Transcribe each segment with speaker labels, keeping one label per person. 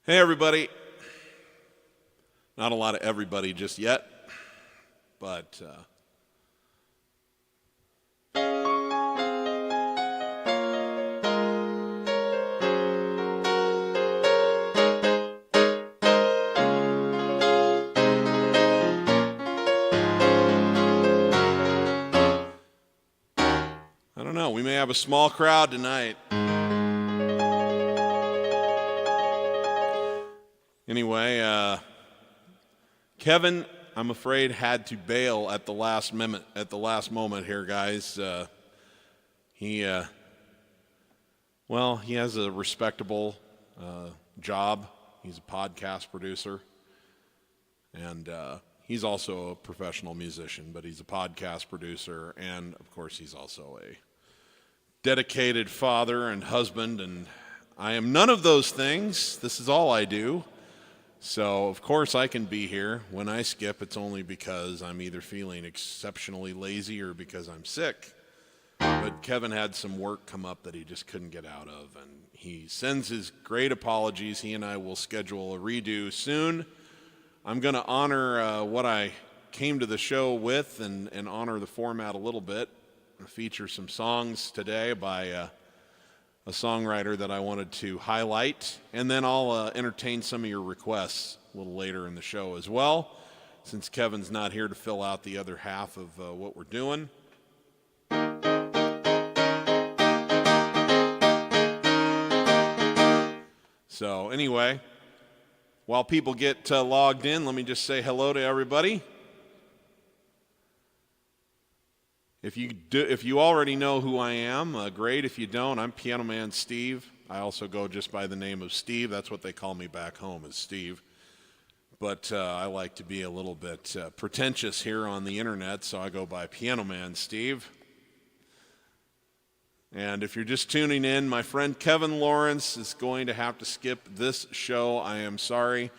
Speaker 1: Hey everybody. Not a lot of everybody just yet, but I don't know, we may have a small crowd tonight. Anyway, Kevin, I'm afraid, had to bail at the last moment here, guys. He has a respectable job. He's a podcast producer, and he's also a professional musician, but he's a podcast producer, and of course he's also a dedicated father and husband, and I am none of those things. This is all I do. So, of course, I can be here. When I skip, it's only because I'm either feeling exceptionally lazy or because I'm sick. But Kevin had some work come up that he just couldn't get out of, and he sends his great apologies. He and I will schedule a redo soon. I'm going to honor what I came to the show with and honor the format a little bit. I'll feature some songs today by a songwriter that I wanted to highlight, and then I'll entertain some of your requests a little later in the show as well, since Kevin's not here to fill out the other half of what we're doing. So anyway, while people get logged in, let me just say hello to everybody. If you already know who I am, great. If you don't, I'm Piano Man Steve. I also go just by the name of Steve. That's what they call me back home, is Steve. But I like to be a little bit pretentious here on the internet, so I go by Piano Man Steve. And if you're just tuning in, my friend Kevin Lawrence is going to have to skip this show. I am sorry.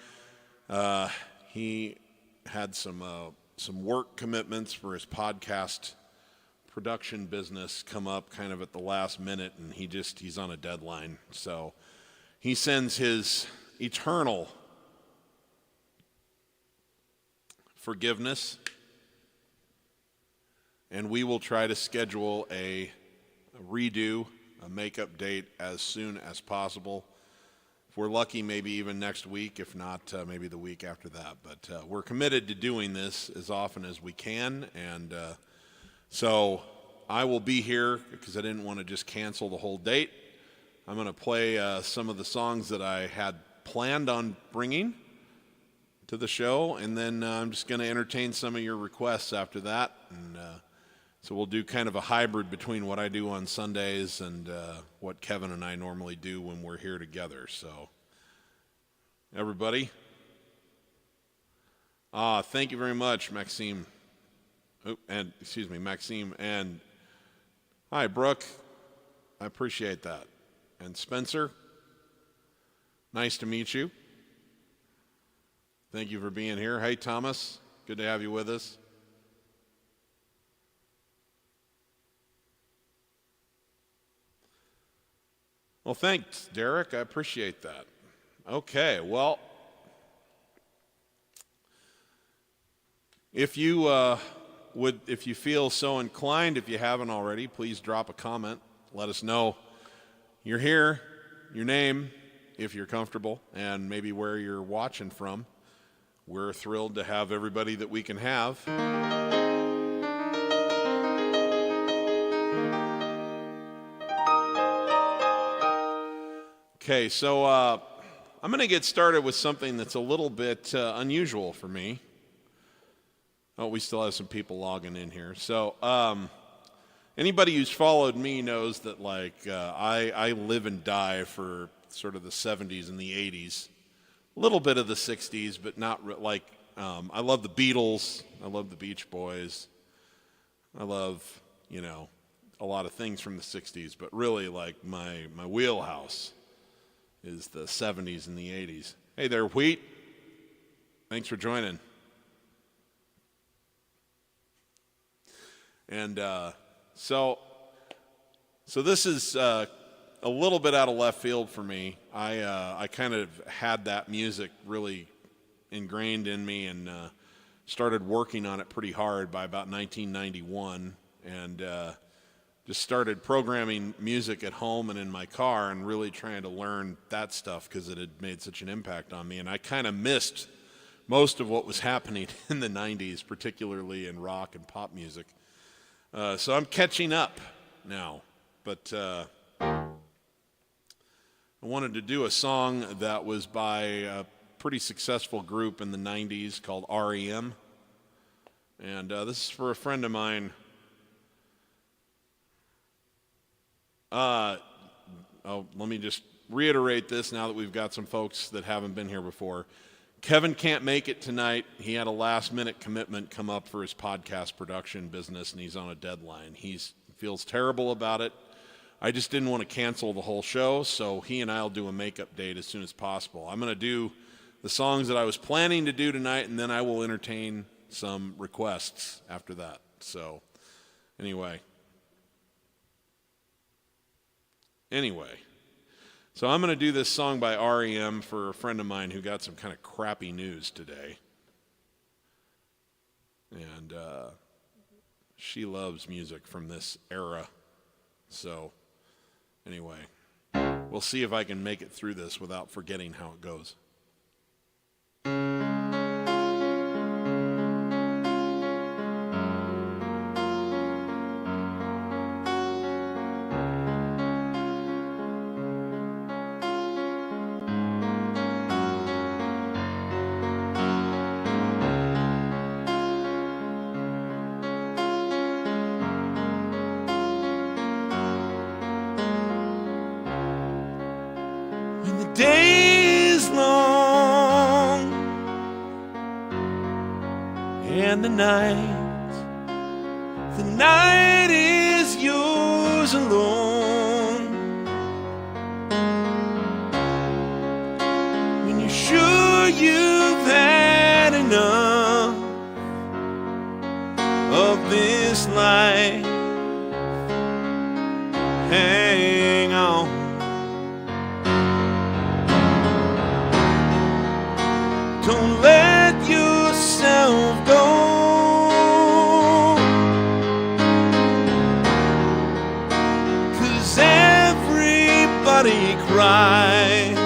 Speaker 1: He had some work commitments for his podcast production business come up kind of at the last minute, and he's on a deadline. So he sends his eternal forgiveness, and we will try to schedule a redo, a makeup date as soon as possible. If we're lucky, maybe even next week. If not, maybe the week after that. But we're committed to doing this as often as we can, and so I will be here because I didn't want to just cancel the whole date. I'm going to play some of the songs that I had planned on bringing to the show, and then I'm just going to entertain some of your requests after that. And so we'll do kind of a hybrid between what I do on Sundays and what Kevin and I normally do when we're here together. So everybody, thank you very much, Maxime. Maxime, and hi, Brooke. I appreciate that. And Spencer, nice to meet you. Thank you for being here. Hey, Thomas, good to have you with us. Well, thanks, Derek. I appreciate that. Okay, well, if you feel so inclined, if you haven't already, please drop a comment. Let us know you're here, your name, if you're comfortable, and maybe where you're watching from. We're thrilled to have everybody that we can have. Okay, so I'm going to get started with something that's a little bit unusual for me. Oh, we still have some people logging in here. So anybody who's followed me knows that I live and die for sort of the 70s and the 80s. A little bit of the 60s, but not I love the Beatles. I love the Beach Boys. I love, a lot of things from the 60s, but really my wheelhouse is the 70s and the 80s. Hey there, Wheat. Thanks for joining. And so this is a little bit out of left field for me. I kind of had that music really ingrained in me and started working on it pretty hard by about 1991, and just started programming music at home and in my car and really trying to learn that stuff because it had made such an impact on me. And I kind of missed most of what was happening in the 90s, particularly in rock and pop music. So I'm catching up now. But I wanted to do a song that was by a pretty successful group in the 90s called REM. And this is for a friend of mine. Let me just reiterate this now that we've got some folks that haven't been here before. Kevin can't make it tonight. He had a last-minute commitment come up for his podcast production business, and he's on a deadline. He feels terrible about it. I just didn't want to cancel the whole show, so he and I will do a makeup date as soon as possible. I'm going to do the songs that I was planning to do tonight, and then I will entertain some requests after that. So, anyway. So I'm going to do this song by REM for a friend of mine who got some kind of crappy news today. And she loves music from this era. So anyway, we'll see if I can make it through this without forgetting how it goes.
Speaker 2: Day is long and the night is yours alone. When you're sure you've had enough of this life, hang on. Don't let yourself go, 'cause everybody cries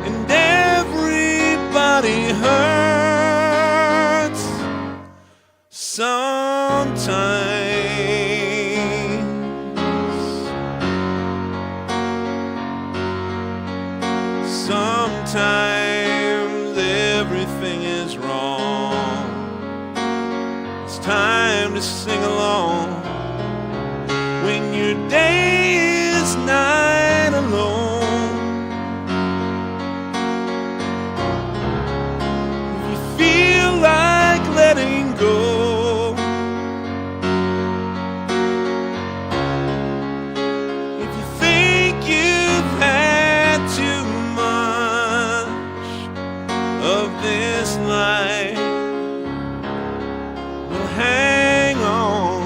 Speaker 2: and everybody hurts sometimes. Sometimes everything is wrong. It's time to sing along when your day is night alone. If you feel like letting go, if you think you've had too of this life, well, hang on.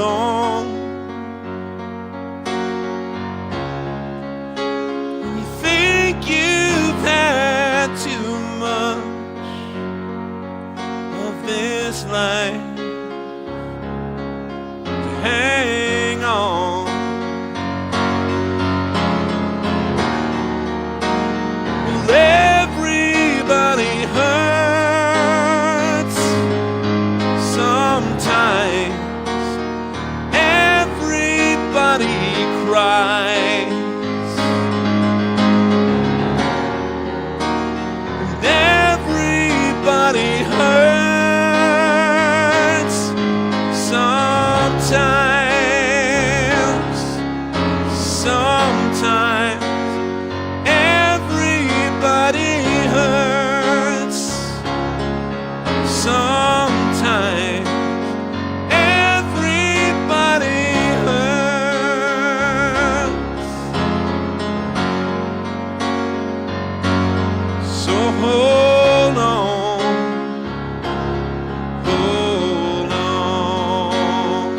Speaker 2: long. When you think you've had too much of this life to hang on. Well, everybody hurts sometimes. Everybody cries. And everybody hurts sometimes. Sometimes everybody hurts. Sometimes everybody hurts. So hold on, hold on.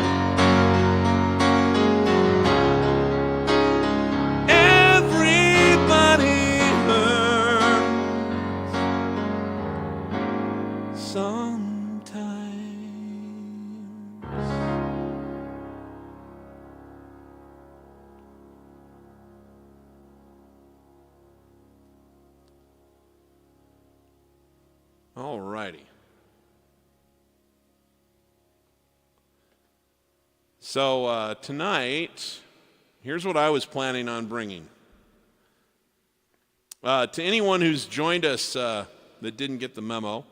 Speaker 2: Everybody hurts sometimes.
Speaker 1: All righty. So tonight, here's what I was planning on bringing. To anyone who's joined us that didn't get the memo,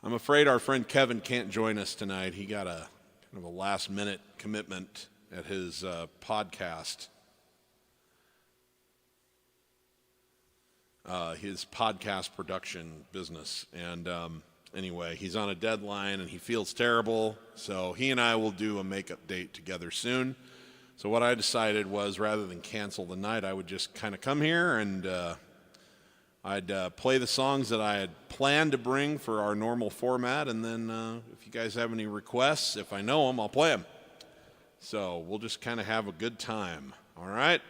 Speaker 1: I'm afraid our friend Kevin can't join us tonight. He got a kind of a last-minute commitment at his podcast. His podcast production business. And anyway, he's on a deadline and he feels terrible. So he and I will do a makeup date together soon. So what I decided was, rather than cancel the night, I would just kind of come here and I'd play the songs that I had planned to bring for our normal format. And then if you guys have any requests, if I know them, I'll play them. So we'll just kind of have a good time. All right?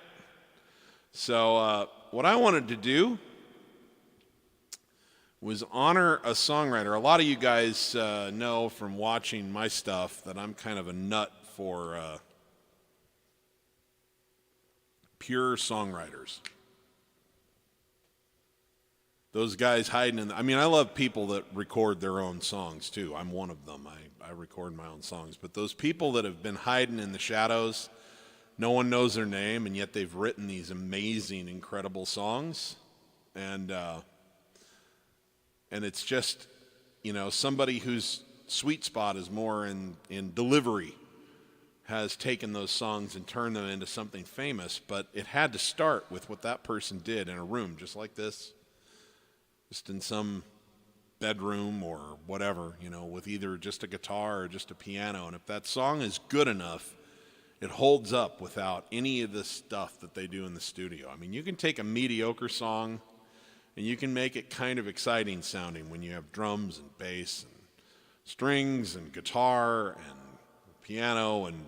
Speaker 1: So what I wanted to do was honor a songwriter. A lot of you guys know from watching my stuff that I'm kind of a nut for pure songwriters. Those guys hiding in I love people that record their own songs too. I'm one of them. I record my own songs. But those people that have been hiding in the shadows, no one knows their name, and yet they've written these amazing, incredible songs. And it's just, somebody whose sweet spot is more in delivery has taken those songs and turned them into something famous. But it had to start with what that person did in a room just like this, just in some bedroom or whatever, with either just a guitar or just a piano. And if that song is good enough, it holds up without any of the stuff that they do in the studio. You can take a mediocre song and you can make it kind of exciting sounding when you have drums and bass and strings and guitar and piano and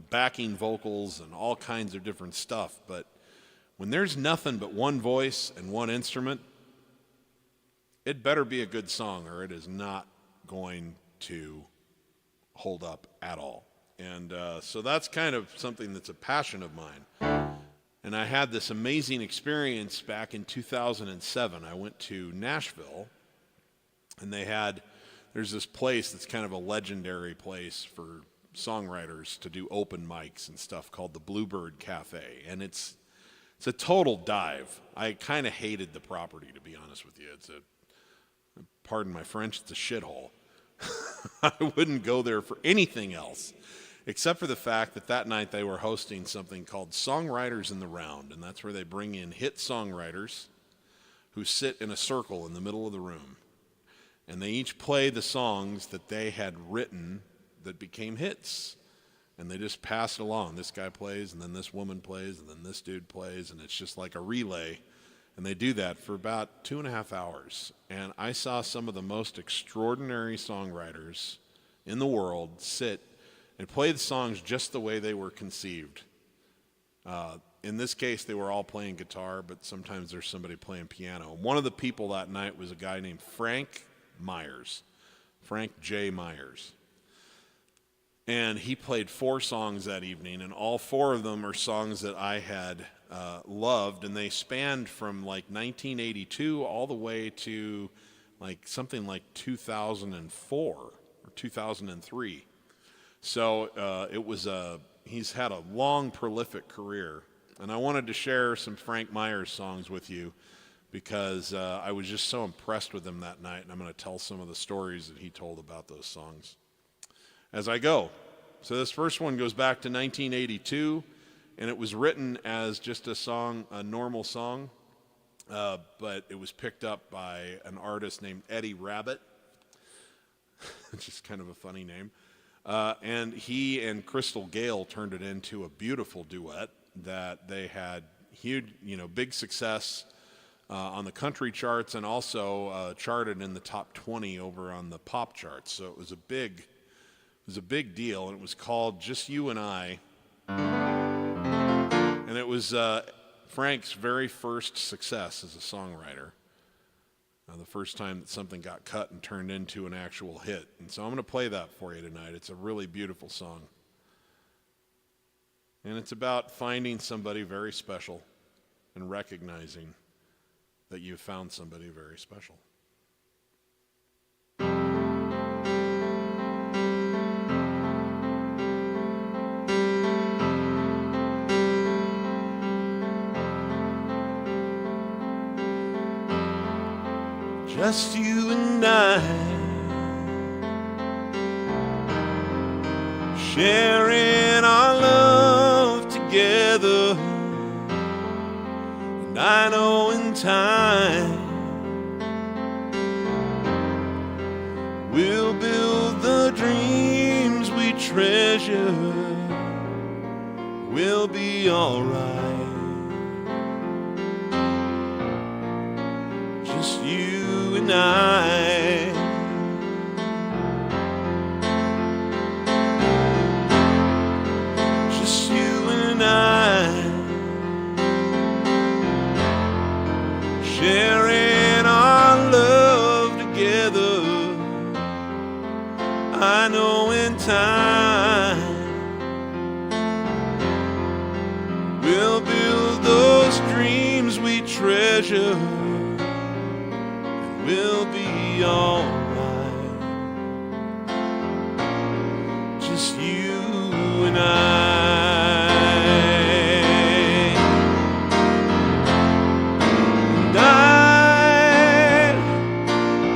Speaker 1: backing vocals and all kinds of different stuff. But when there's nothing but one voice and one instrument, it better be a good song or it is not going to hold up at all. And so that's kind of something that's a passion of mine. And I had this amazing experience back in 2007. I went to Nashville, and there's this place that's kind of a legendary place for songwriters to do open mics and stuff called the Bluebird Cafe. And it's a total dive. I kind of hated the property, to be honest with you. Pardon my French, it's a shithole. I wouldn't go there for anything else, except for the fact that night they were hosting something called Songwriters in the Round, and that's where they bring in hit songwriters who sit in a circle in the middle of the room, and they each play the songs that they had written that became hits, and they just pass it along. This guy plays, and then this woman plays, and then this dude plays, and it's just like a relay. And they do that for about 2.5 hours. And I saw some of the most extraordinary songwriters in the world sit and play the songs just the way they were conceived. In this case, they were all playing guitar, but sometimes there's somebody playing piano. One of the people that night was a guy named Frank Meyers, Frank J. Meyers. And he played 4 songs that evening, and all 4 of them are songs that I had loved, and they spanned from like 1982 all the way to like something like 2004 or 2003. So he's had a long, prolific career. And I wanted to share some Frank Meyers songs with you because I was just so impressed with him that night, and I'm going to tell some of the stories that he told about those songs as I go. So this first one goes back to 1982, and it was written as just a song, a normal song, but it was picked up by an artist named Eddie Rabbit, which is kind of a funny name. And he and Crystal Gale turned it into a beautiful duet that they had huge, big success on the country charts, and also charted in the top 20 over on the pop charts. So it was a big deal, and it was called "Just You and I," and it was Frank's very first success as a songwriter. The first time that something got cut and turned into an actual hit. And so I'm going to play that for you tonight. It's a really beautiful song. And it's about finding somebody very special and recognizing that you've found somebody very special.
Speaker 2: Just you and I, sharing our love together. And I know in time we'll build the dreams we treasure. We'll be alright. Just you and I. Just you and I, sharing our love together. I know in time we'll build those dreams we treasure. We'll be alright. Just you and I. And I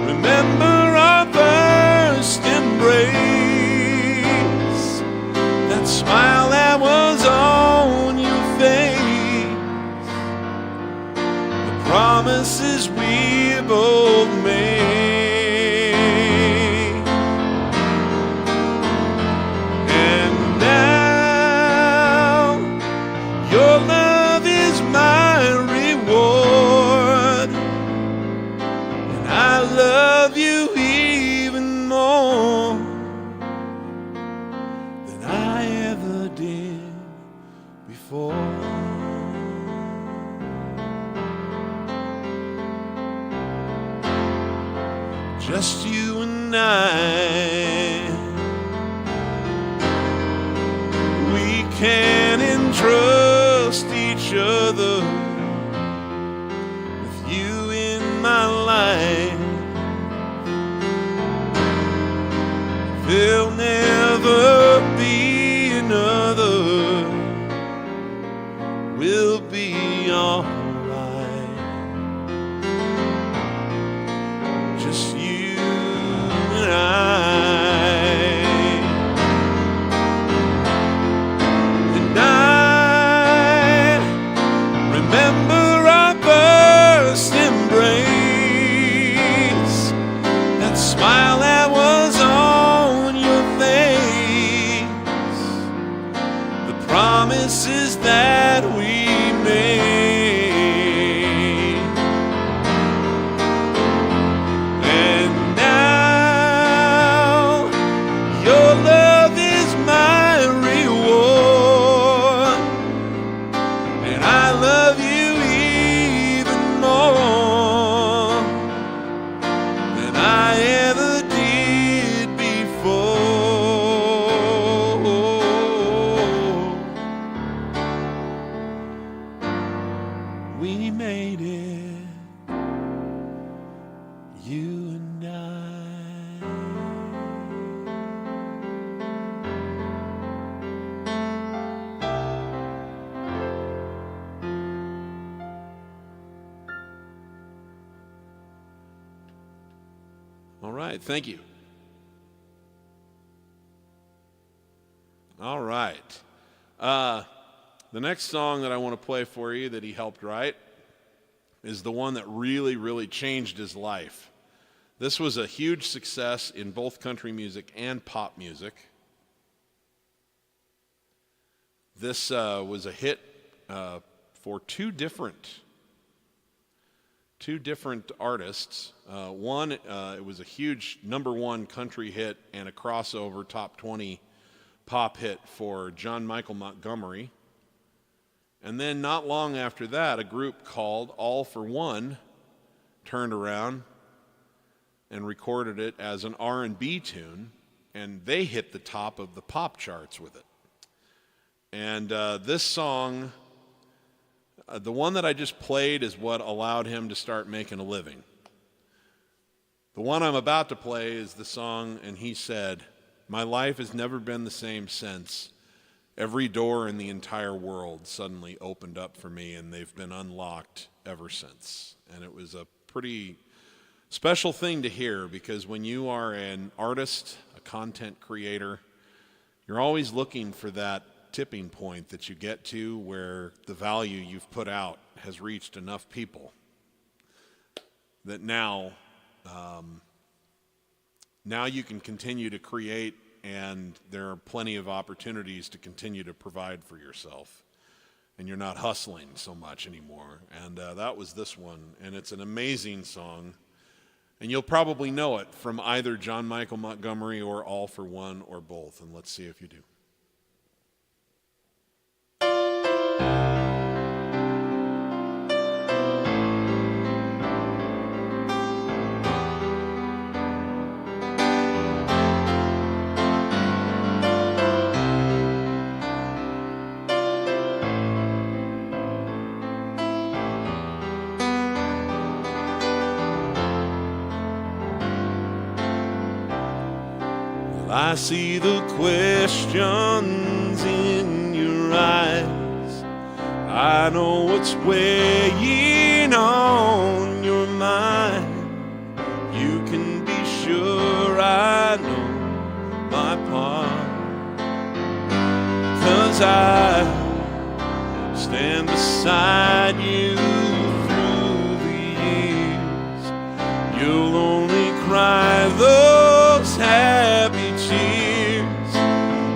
Speaker 2: remember our first embrace, that smile that was on your face, the promises we both made. And now your love is my reward, and I love you even more than I ever did before. Just you and I, we can entrust each other with you in my life. There'll never be another. We'll be alright. Just you and I. And I remember our first embrace,
Speaker 1: All right, thank you. All right. The next song that I want to play for you that he helped write is the one that really, really changed his life. This was a huge success in both country music and pop music. This was a hit for two different artists. One, it was a huge #1 country hit and a crossover top 20 pop hit for John Michael Montgomery. And then not long after that, a group called All for One turned around and recorded it as an R&B tune, and they hit the top of the pop charts with it. And this song, the one that I just played, is what allowed him to start making a living. The one I'm about to play is the song, and he said, "My life has never been the same since. Every door in the entire world suddenly opened up for me, and they've been unlocked ever since." And it was a pretty special thing to hear, because when you are an artist, a content creator, you're always looking for that tipping point that you get to where the value you've put out has reached enough people that now you can continue to create, and there are plenty of opportunities to continue to provide for yourself, and you're not hustling so much anymore. And that was this one, and it's an amazing song, and you'll probably know it from either John Michael Montgomery or All for One or both, and let's see if you do.
Speaker 2: I see the questions in your eyes. I know what's weighing on your mind. You can be sure I know my part, 'cause I stand beside you through the years. You'll only cry those happy tears,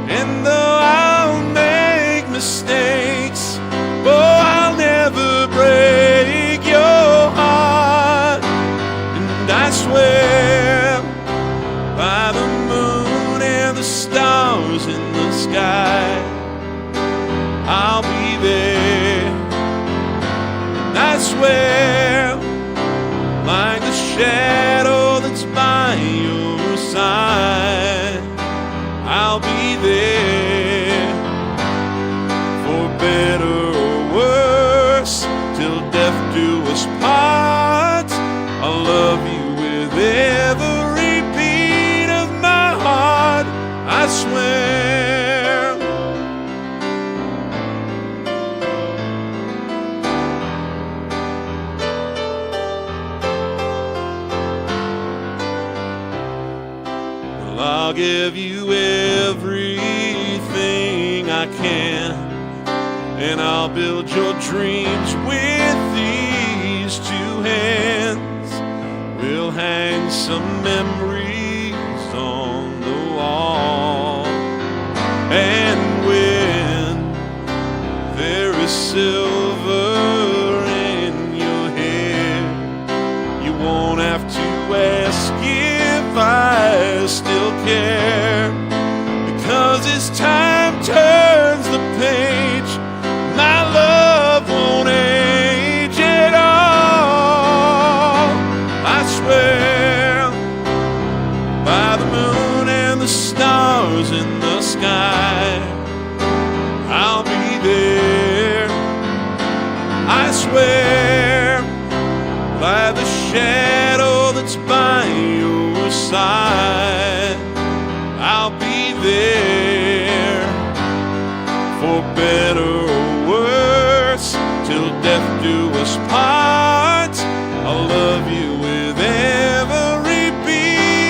Speaker 2: and though I'll make mistakes, oh, I'll never break your heart. And I swear by the moon and the stars in the sky, I'll be there. And I swear, like the shadow that's by your side, I'll be there. For better or worse, till death do us part, I'll love you with every beat of my heart, I swear. Well, I'll give you everything I can, and I'll build your dreams with these two hands. We'll hang some memories on the wall, and when there is silver in your hair, you won't have to ask if I still care, because as time turns the page, my love won't age at all. I swear by the moon and the stars in the sky, I'll be there. I swear by the shadow that's by your side, I'll be there. For better or worse, till death do us part, I'll love you with every beat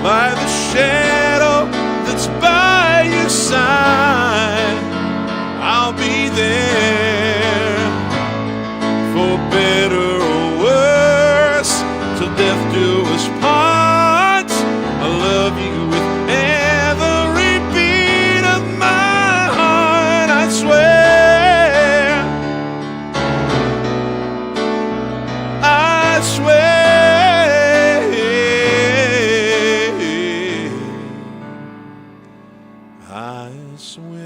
Speaker 2: by the shadow that's by your side. I'll be there for better or worse, till death do us part. I love you with every beat of my heart, I swear. I swear. I swear.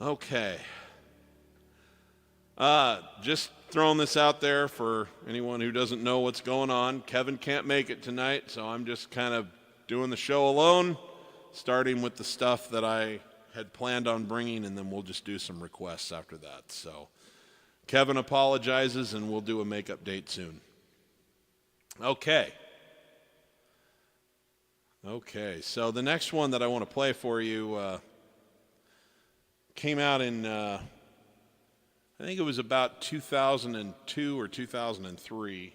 Speaker 1: Okay. Just throwing this out there for anyone who doesn't know what's going on. Kevin can't make it tonight, so I'm just kind of doing the show alone, starting with the stuff that I had planned on bringing, and then we'll just do some requests after that. So Kevin apologizes, and we'll do a makeup date soon. Okay. Okay, so the next one that I want to play for you came out in, I think it was about 2002 or 2003.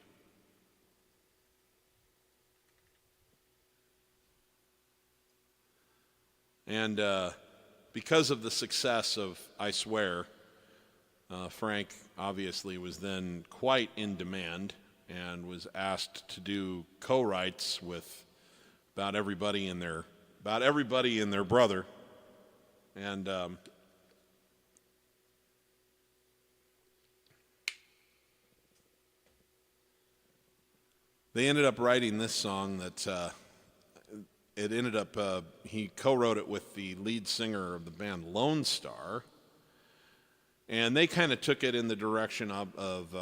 Speaker 1: And because of the success of I Swear, Frank obviously was then quite in demand and was asked to do co-writes with about everybody and their brother. And they ended up writing this song that it ended up, he co-wrote it with the lead singer of the band Lone Star, and they kind of took it in the direction of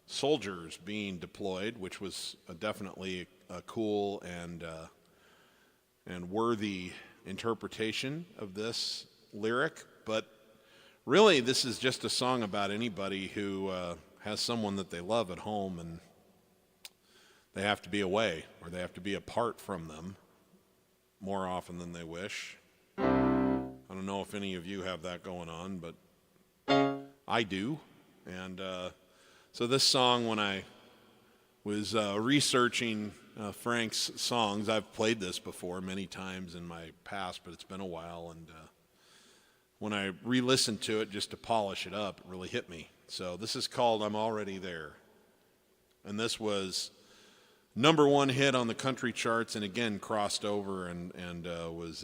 Speaker 1: soldiers being deployed, which was definitely a cool and worthy interpretation of this lyric. But really, this is just a song about anybody who has someone that they love at home and they have to be away, or they have to be apart from them more often than they wish. I don't know if any of you have that going on, but I do. And so this song, when I was researching Frank's songs, I've played this before many times in my past, but it's been a while, and when I re-listened to it just to polish it up, it really hit me. So this is called I'm Already There. And this was #1 hit on the country charts, and again crossed over and was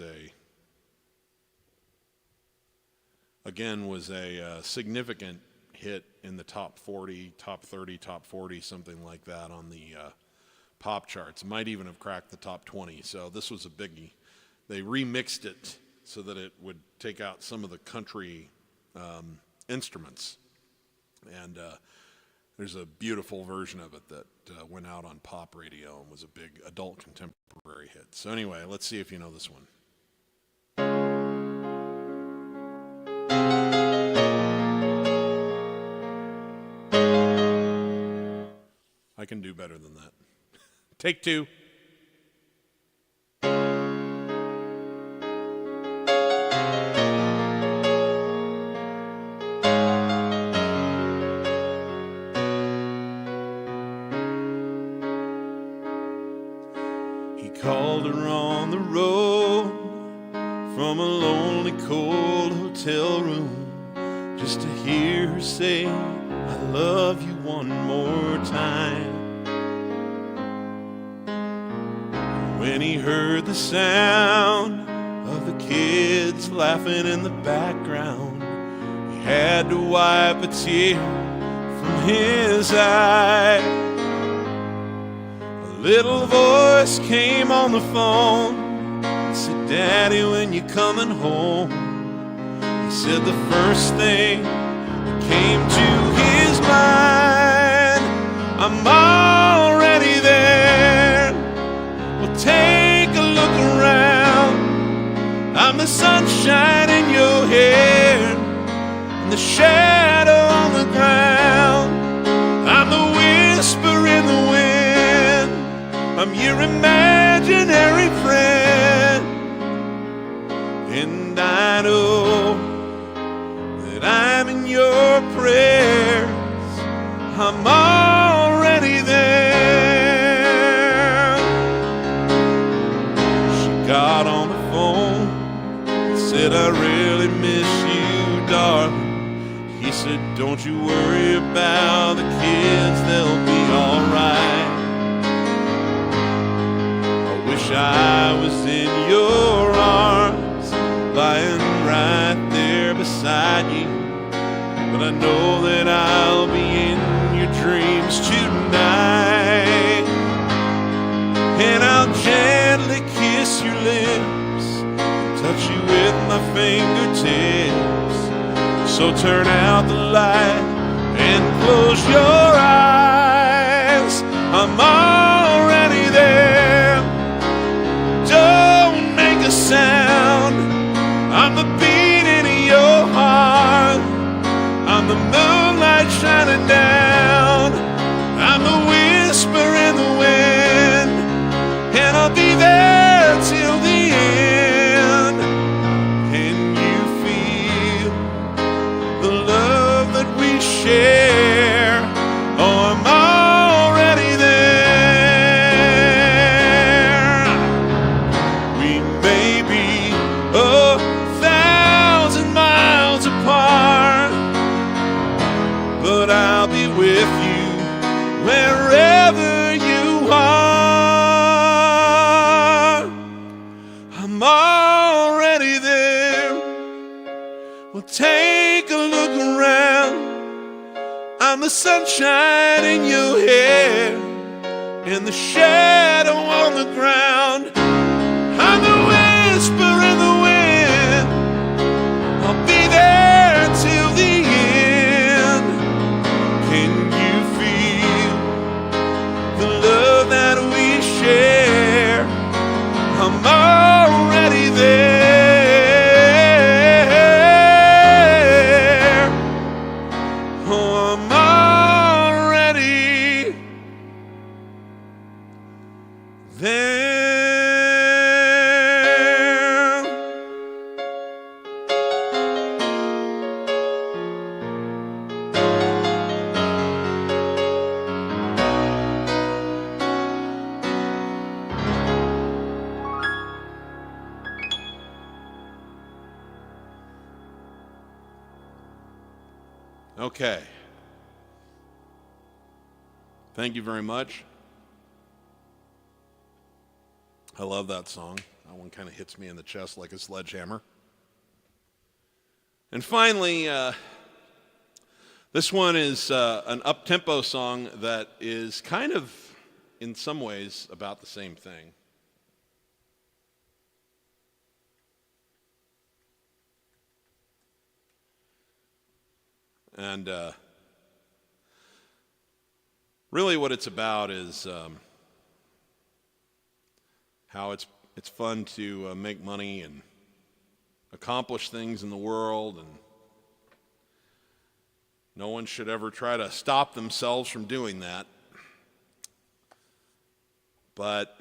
Speaker 1: a significant hit in the top 40, top 30, top 40, something like that on the pop charts. Might even have cracked the top 20. So this was a biggie. They remixed it so that it would take out some of the country instruments, and there's a beautiful version of it that went out on pop radio and was a big adult contemporary hit. So anyway, let's see if you know this one. I can do better than that. Take two.
Speaker 2: Called her on the road from a lonely, cold hotel room just to hear her say, I love you one more time. When he heard the sound of the kids laughing in the background, he had to wipe a tear from his eye. Little voice came on the phone and said, Daddy, when you coming home? He said the first thing that came to his mind, I'm already there. Well, take a look around. I'm the sunshine in your hair and the shadow on the ground. I'm the whisper in the wind. I'm your imaginary friend, and I know I'm already there. She got on the phone and said, I really miss you, darling. He said, don't you worry about the kids, they'll be alright. I wish I was in your arms, lying right there beside you, but I know that I'll be in your dreams tonight. And I'll gently kiss your lips, touch you with my fingertips. So turn out the light and close your eyes. I'm already there. Don't make a sound. I'm the beat in your heart. I'm the moonlight shining down. I'm the whisper in the wind, and I'll be there till the end. Can you feel the love that we share? Oh, I'm already there. We may be 1,000 miles apart, but I'll be with you wherever you are. I'm already there. Well, take a look around. I'm the sunshine in your hair and the shadow on the ground. I'm the whisper in the wind. I'll be there till the end. Can you feel the love that we share? I'm already there. Oh, I'm already there.
Speaker 1: Okay. Thank you very much. I love that song. That one kind of hits me in the chest like a sledgehammer. And finally, this one is an up-tempo song that is kind of, in some ways, about the same thing. And really what it's about is how it's fun to make money and accomplish things in the world, and no one should ever try to stop themselves from doing that. But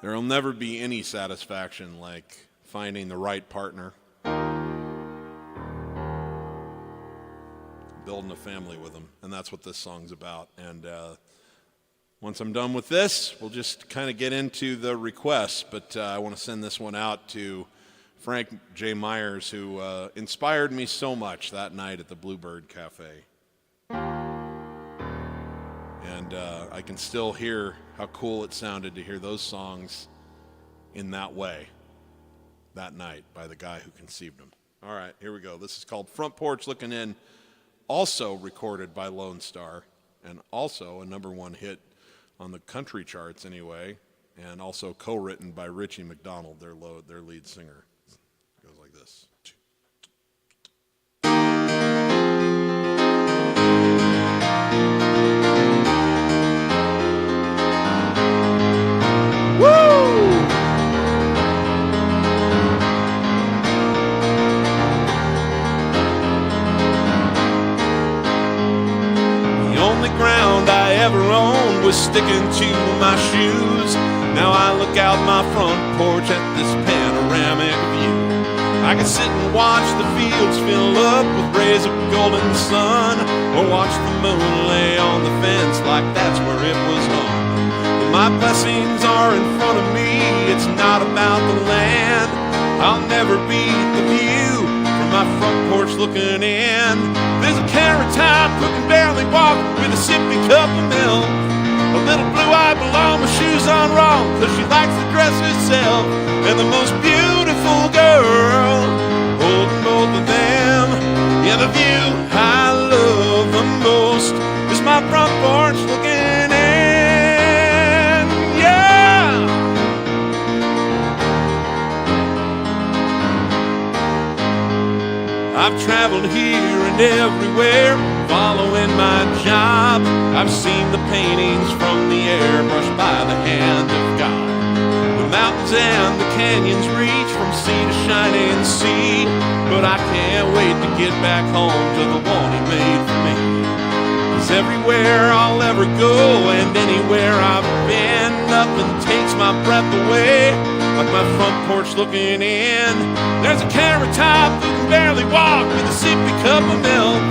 Speaker 1: there'll never be any satisfaction like finding the right partner, building a family with them, and that's what this song's about. And once I'm done with this, we'll just kind of get into the requests, but I want to send this one out to Frank J. Meyers, who inspired me so much that night at the Bluebird Cafe. And I can still hear how cool it sounded to hear those songs in that way that night by the guy who conceived them. All right, here we go. This is called Front Porch Looking In, also recorded by Lone Star, and also a #1 hit on the country charts anyway, and also co-written by Richie McDonald, their lead singer. It goes like this. Ground I ever owned was sticking to my shoes. Now I look out my front porch at this panoramic view. I
Speaker 2: I could sit and watch the fields fill up with rays of golden sun, or watch the moon lay on the fence like that's where it was hung. But my blessings are in front of me, it's not about the land. I'll never beat the view from my front porch looking in. There's a carrot top who can barely walk with a sippy cup of milk. A little blue-eyed belong with shoes on wrong, cause she likes to dress herself. And the most beautiful girl holding both of them. Yeah, the view I love the most is my front porch looking in. Yeah! I've traveled here and everywhere, following my job. I've seen the paintings from the air brushed by the hand of God. The mountains and the canyons reach from sea to shining sea, but I can't wait to get back home to the one he made for me. 'Cause everywhere I'll ever go and anywhere I've been, nothing takes my breath away like my front porch looking in. There's a carrot top who can barely walk with a sippy cup of milk.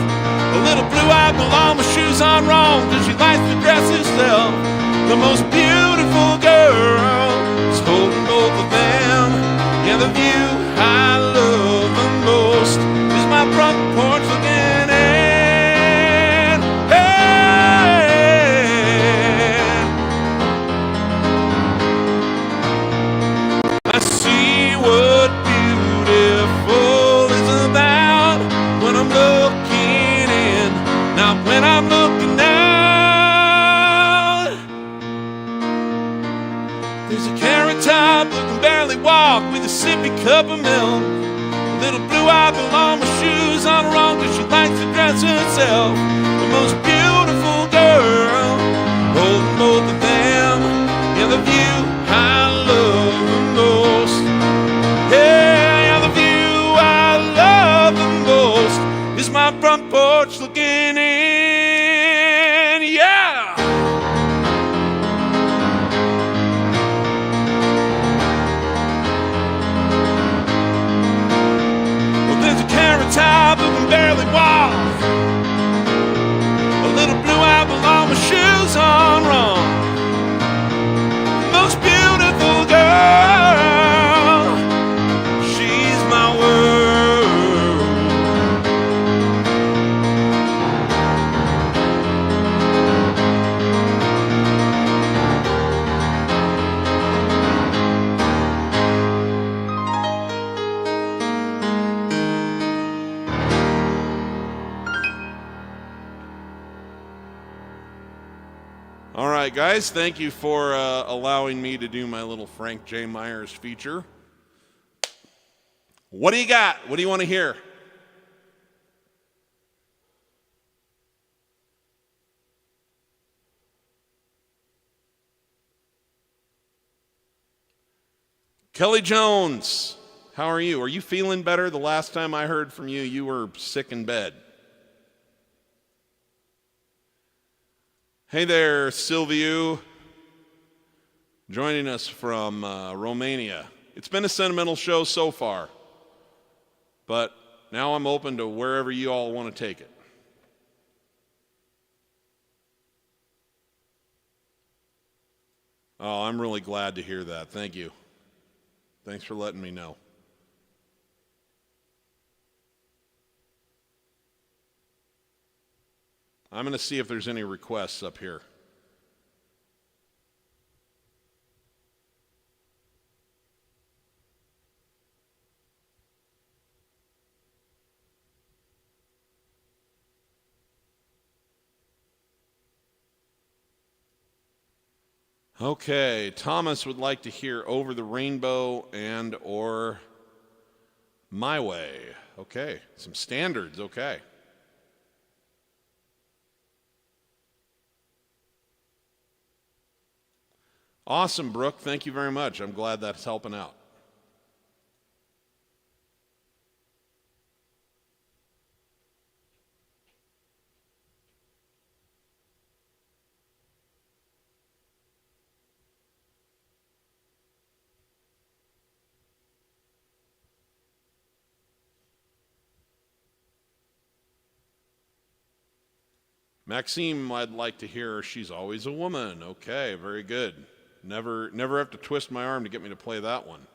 Speaker 2: A little blue-eyed belong with shoes on wrong, cause she likes to dress herself. The most beautiful girl is holding both of them. Yeah, the view I love the most is my front porch looking in. Hey! I see what beautiful is about when I'm looking in, not when I'm looking out. There's a carrot top who can barely walk with a sippy cup of milk. A little blue-eyed belong with shoes on wrong, cause she likes to dress herself. The most beautiful girl holding both of them. Yeah, the view I love the most. Yeah, the view I love the most is my front porch looking in. Yeah! Well, there's a carrot top who can barely walk. A little blue-eyed belong with shoes on wrong. The most beautiful girl, she's my world. All right, guys, thank you for allowing me to do my little Frank J. Meyers feature. What do you got? What do you want to hear? Kelly Jones, how are you? Are you feeling better? The last time I heard from you, you were sick in bed. Hey there, Silviu, joining us from Romania. It's been a sentimental show so far, but now I'm open to wherever you all want to take it. Oh, I'm really glad to hear that. Thank you. Thanks for letting me know. I'm going to see if there's any requests up here. Okay, Thomas would like to hear Over the Rainbow and or My Way. Okay, some standards, okay. Awesome, Brooke. Thank you very much. I'm glad that's helping out.
Speaker 1: Maxime, I'd like to hear She's Always a Woman. Okay, very good. Never have to twist my arm to get me to play that one.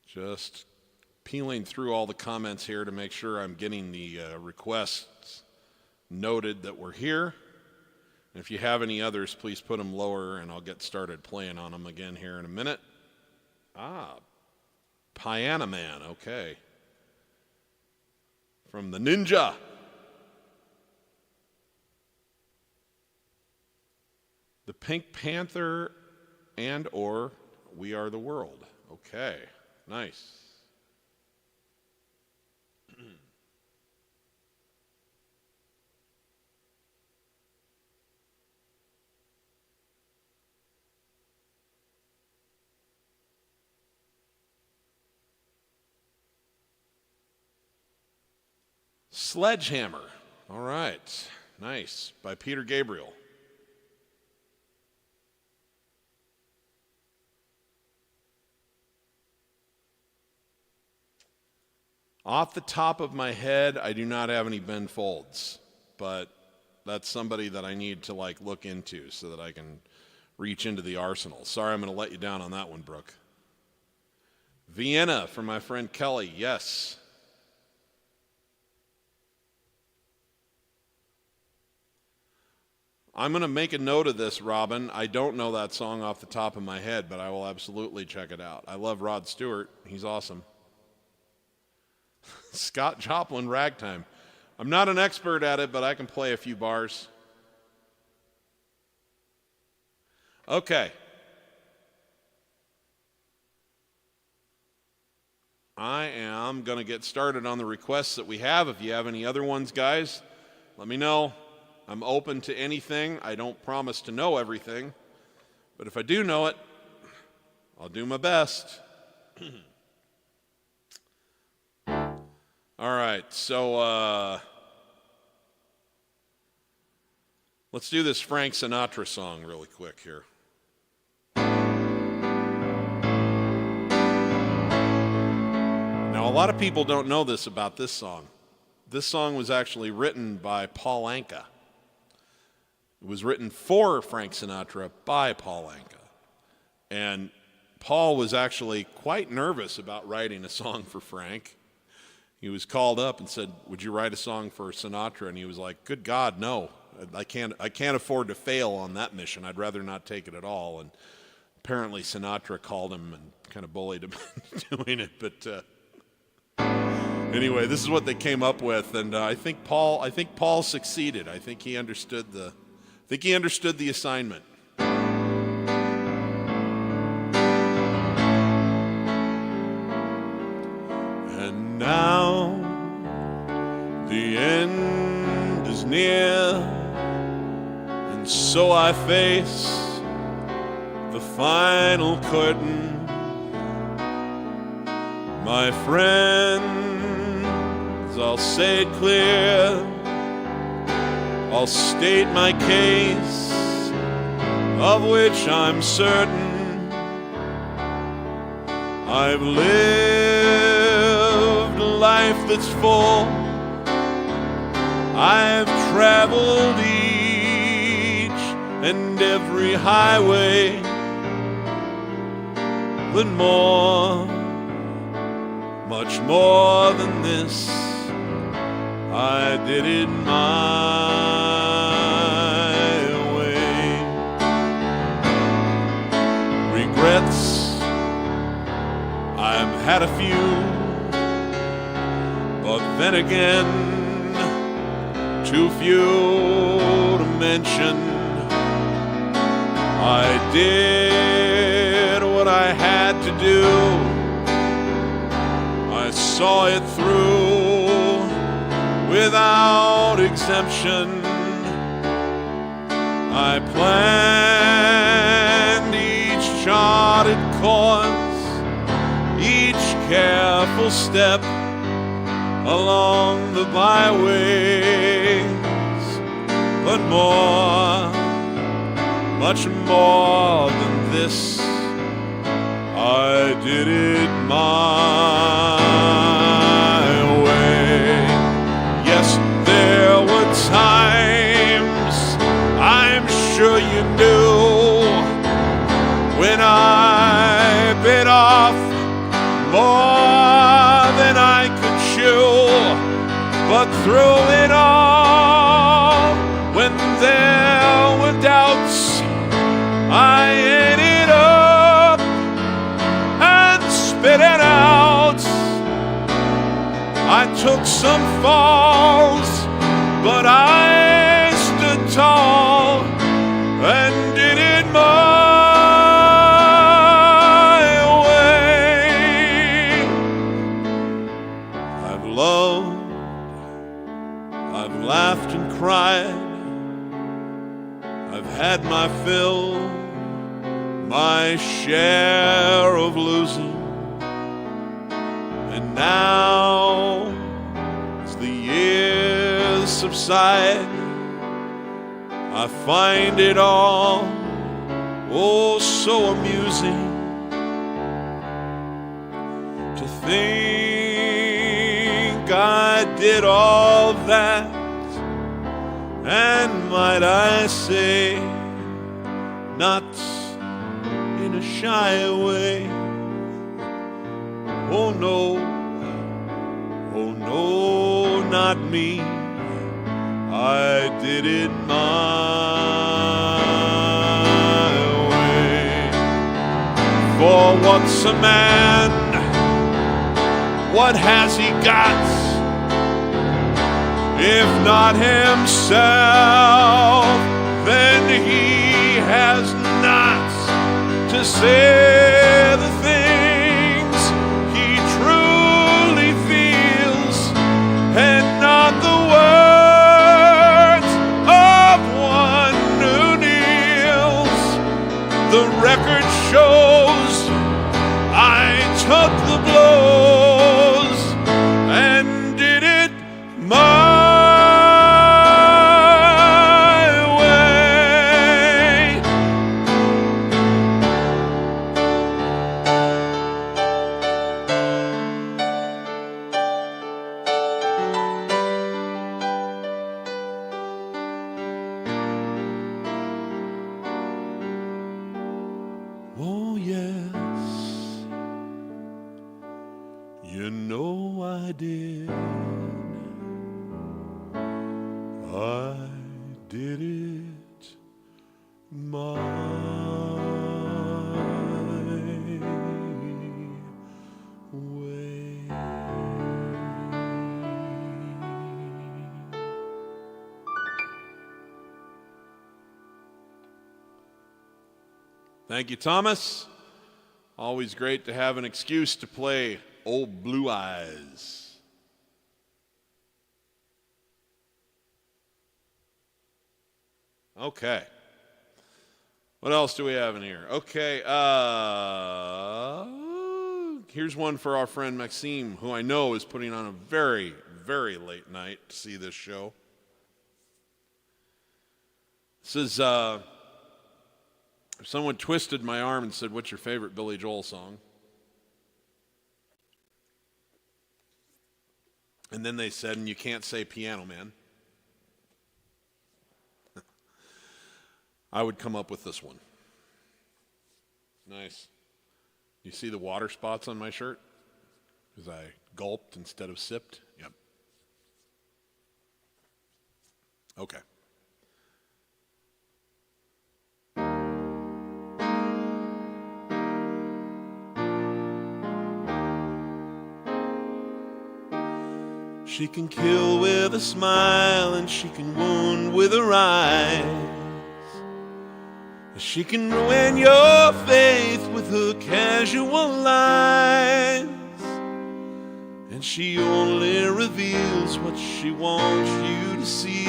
Speaker 1: Just peeling through all the comments here to make sure I'm getting the requests noted that we're here. And if you have any others, please put them lower and I'll get started playing on them again here in a minute. Piano Man, okay. From the Ninja. The Pink Panther and or We Are the World. Okay, nice. Sledgehammer. All right. Nice. By Peter Gabriel. Off the top of my head, I do not have any Ben Folds, but that's somebody that I need to look into so that I can reach into the arsenal. Sorry, I'm going to let you down on that one, Brooke. Vienna from my friend Kelly. Yes. I'm going to make a note of this, Robin. I don't know that song off the top of my head, but I will absolutely check it out. I love Rod Stewart. He's awesome. Scott Joplin, Ragtime. I'm not an expert at it, but I can play a few bars. Okay. I am going to get started on the requests that we have. If you have any other ones, guys, let me know. I'm open to anything. I don't promise to know everything, but if I do know it, I'll do my best. All right, so let's do this Frank Sinatra song really quick here. Now, a lot of people don't know this about this song. This song was actually written by Paul Anka. It was written for Frank Sinatra by Paul Anka. And Paul was actually quite nervous about writing a song for Frank. He was called up and said, "Would you write a song for Sinatra?" And he was like, "Good God, no. I can't afford to fail on that mission. I'd rather not take it at all." And apparently Sinatra called him and kind of bullied him into doing it. But anyway, this is what they came up with, and I think Paul succeeded. I think he understood the assignment. And now the end is near, and so I face the final curtain. My friends, I'll say it clear, I'll state my case, of which I'm certain. I've lived a life that's full. I've traveled each and every highway, but more, much more than this, I did it my way. Regrets, I've had a few, but then again, too few to mention. I did what I had to do. I saw it through without exemption. I planned each charted course, each
Speaker 2: careful step along the byways, but more, much more than this, I did it my way. Yes, there were times, I'm sure you knew, when I bit off more than I could chew. But through it all, when there were doubts, I ate it up and spit it out. I took some falls, but I stood tall and did it my way. I've loved, I've laughed and cried, I've had my fill, my share of losing. And now, as the years subside, I find it all, oh, so amusing to think I did all that, and might I say, not in a shy way. Oh no, not me. I did it my way. For what's a man? What has he got? If not himself, then he has not to say the things he truly feels, and not the words of one who kneels. The record shows I took the blows and did it my oh yes, you know I did. I did it my way. Thank you, Thomas. Always great to have an excuse to play Old Blue Eyes. Okay. What else do we have in here? Okay, here's one for our friend Maxime, who I know is putting on a very, very late night to see this show. This is, if someone twisted my arm and said, "What's your favorite Billy Joel song?" And then they said, "And you can't say Piano Man," I would come up with this one. Nice. You see the water spots on my shirt? Because I gulped instead of sipped? Yep. Okay. She can kill with a smile, and she can wound with her eyes. She can ruin your faith with her casual lies. And she only reveals what she wants you to see.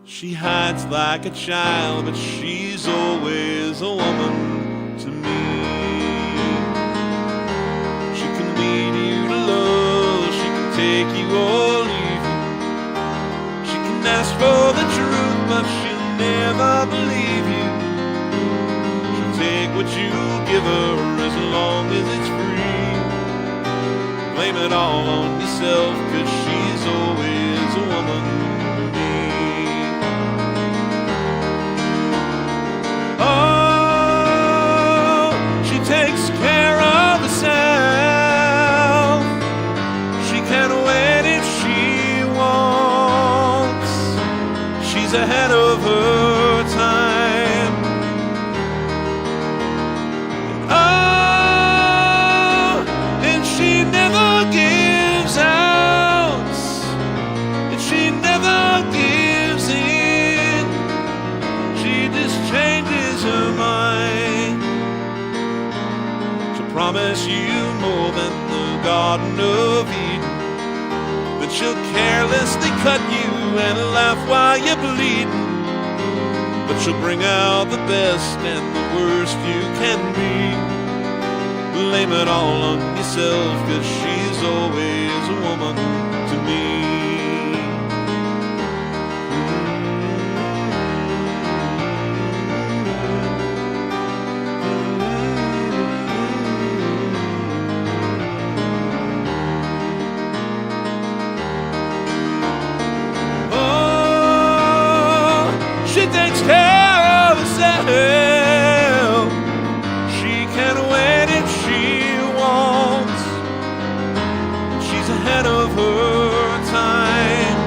Speaker 2: She hides like a child, but she's always a woman to me. or leave you. She can ask for the truth, but she'll never believe you. She'll take what you give her as long as it's free. Blame it all on yourself, 'cause she's always a woman to me. Oh, she takes care of herself. She can wait if she wants. She's ahead of her time. Oh, and she never gives out, and she never gives in. She just changes her mind. She'll promise you more than the Garden of Eden, but she'll carelessly cut you and laugh while you're bleeding. But she'll bring out the best and the worst you can be. Blame it all on yourself, 'cause she's always a woman to me. Oh, she takes care of herself. She can wait if she wants. She's ahead of her time.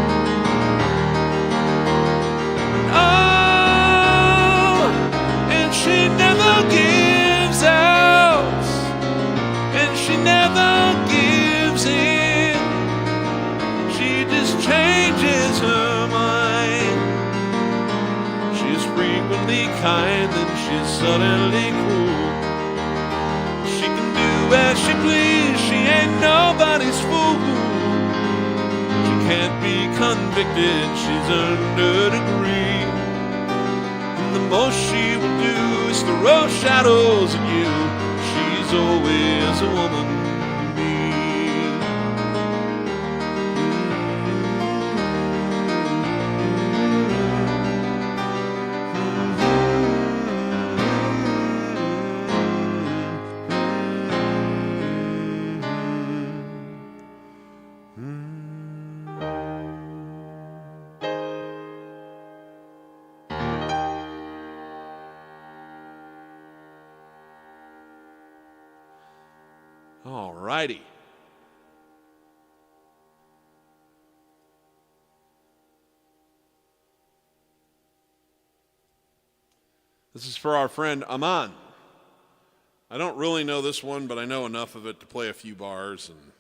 Speaker 2: Oh, and she never gives out, and she never gives in. She just changes her mind. She's frequently kind and she's suddenly cruel. She can do as she please, she ain't nobody's fool. She can't be convicted, she's earned her degree. And the most she will do is throw shadows at you. She's always a woman to me. All righty. This is for our friend Aman. I don't really know this one, but I know enough of it to play a few bars and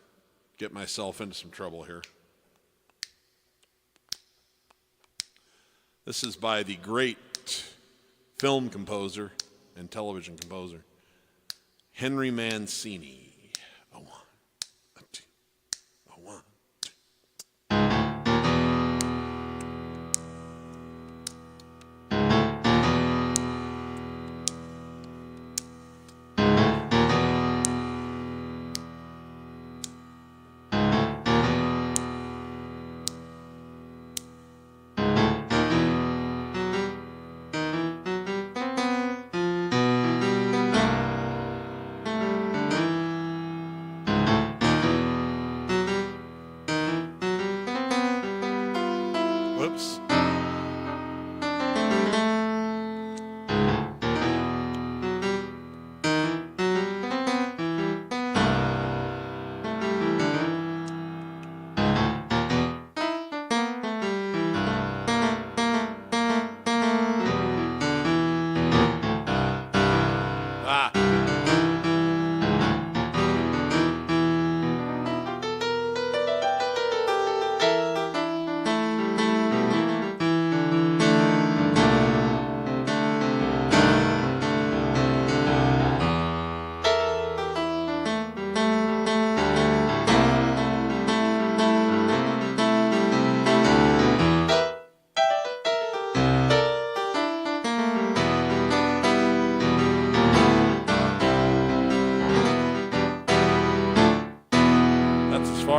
Speaker 2: get myself into some trouble here. This is by the great film composer and television composer, Henry Mancini. A one, a two, a one, two.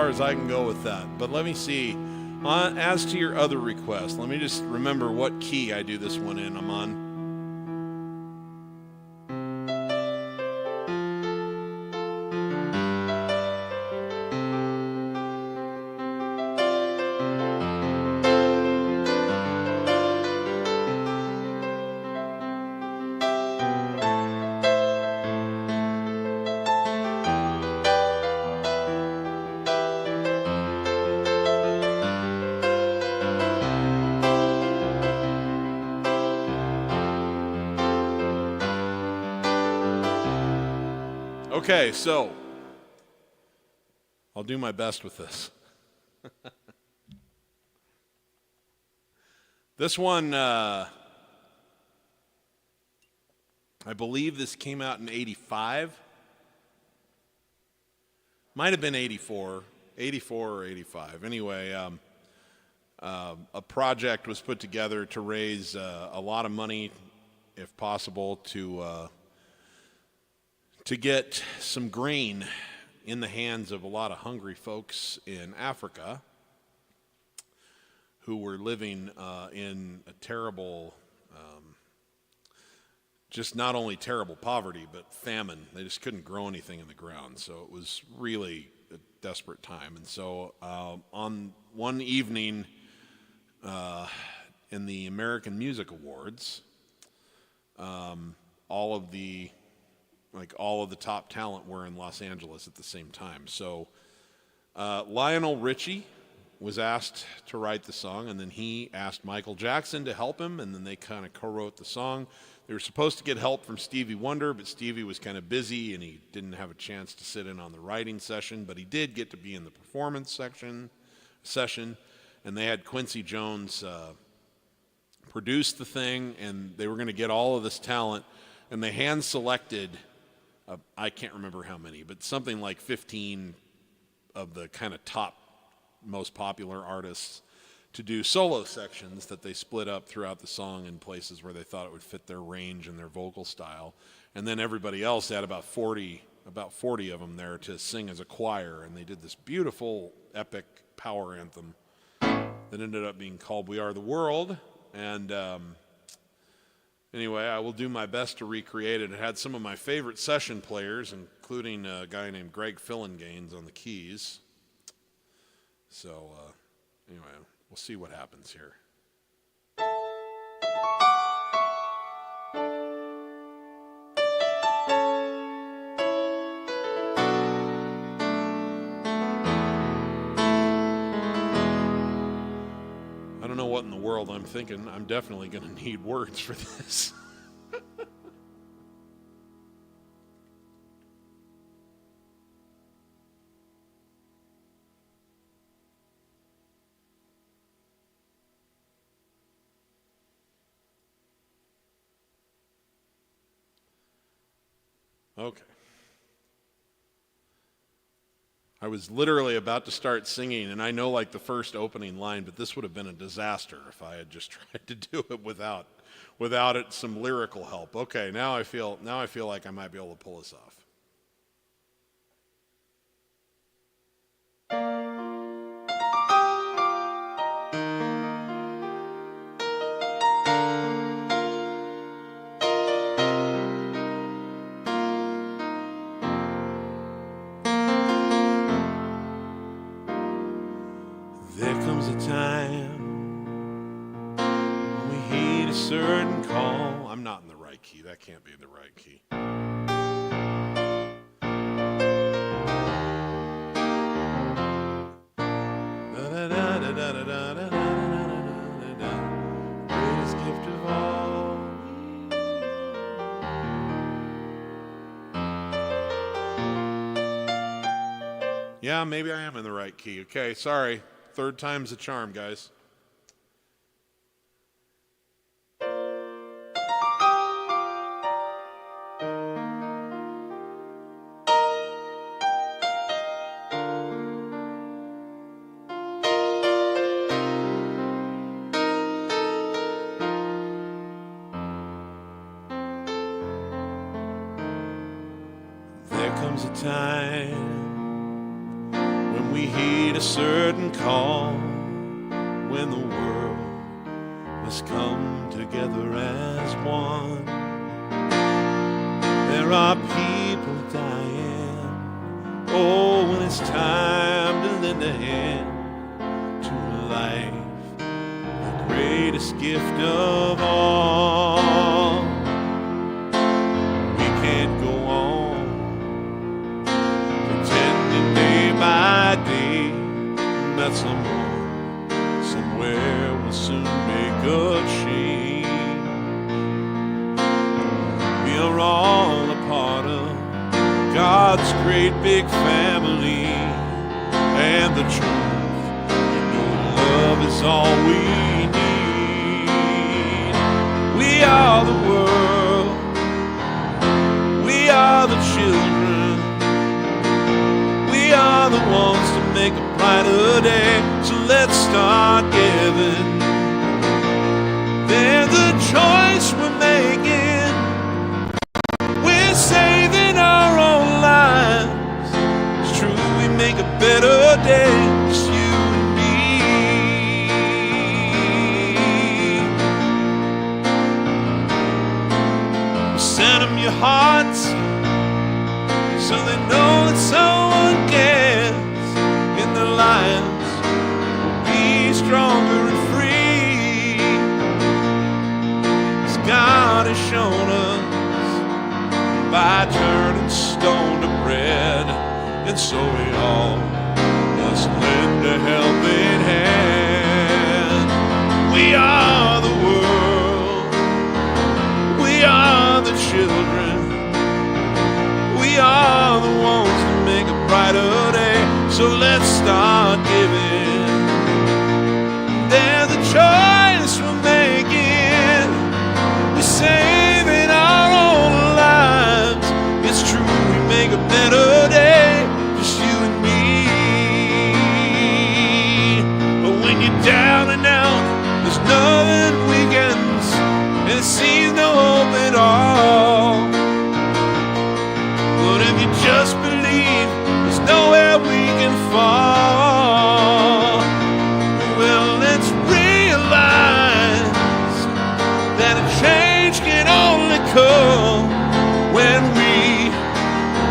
Speaker 1: far as I can go with that. But let me see. As to your other request, let me just remember what key I do this one in. I'm on. Okay, so I'll do my best with this. This one, I believe this came out in 85. Might have been 84 or 85. Anyway, a project was put together to raise a lot of money, if possible, to get some grain in the hands of a lot of hungry folks in Africa who were living in a terrible, just not only terrible poverty, but famine. They just couldn't grow anything in the ground. So it was really a desperate time. And so on one evening in the American Music Awards, all of the top talent were in Los Angeles at the same time. So Lionel Richie was asked to write the song, and then he asked Michael Jackson to help him, and then they kind of co-wrote the song. They were supposed to get help from Stevie Wonder, but Stevie was kind of busy, and he didn't have a chance to sit in on the writing session, but he did get to be in the performance session, and they had Quincy Jones produce the thing, and they were going to get all of this talent, and they hand-selected I can't remember how many, but something like 15 of the kind of top, most popular artists to do solo sections that they split up throughout the song in places where they thought it would fit their range and their vocal style. And then everybody else had about 40 of them there to sing as a choir, and they did this beautiful, epic power anthem that ended up being called We Are the World. And anyway, I will do my best to recreate it. It had some of my favorite session players, including a guy named Greg Fillinganes on the keys. So, anyway, we'll see what happens here. I don't know what in the world I'm thinking. I'm definitely going to need words for this. Okay. I was literally about to start singing, and I know like the first opening line, but this would have been a disaster if I had just tried to do it without it some lyrical help. Okay, now I feel like I might be able to pull this off. There comes a time when we heed a certain call. I'm not in the right key. That can't be the right key. Greatest gift of all. Yeah, maybe I am in the right key. Okay, sorry. Third time's a charm, guys. There comes a time when
Speaker 2: we heed a certain call when the world must come together as one. There are people dying, oh, when it's time to lend a hand to life, the greatest gift of all. We can't go on pretending day by day that someone somewhere will soon make a change. We are all a part of God's great big family, and the truth, you know, love is all we need. We are the world, we are the children, we are the ones to make a brighter day. So let's start giving. There's a choice we're making. We're saving our own lives. It's true, we make a better day, just you and me. Send them your hearts so they know that someone cares in their lives. Will be stronger and free, as God has shown us by turning stone to bread. And so we all must lend a helping hand. We are the world, we are the children, we are the ones to make a brighter day. So let's start giving. There's a choice we're making. We're saving our own lives. It's true, we make a better day, just you and me. But when you're down and out, there's nothing weakens, and it seems no hope at all. But if you just believe, there's nowhere we can fall. Well, let's realize that a change can only come when we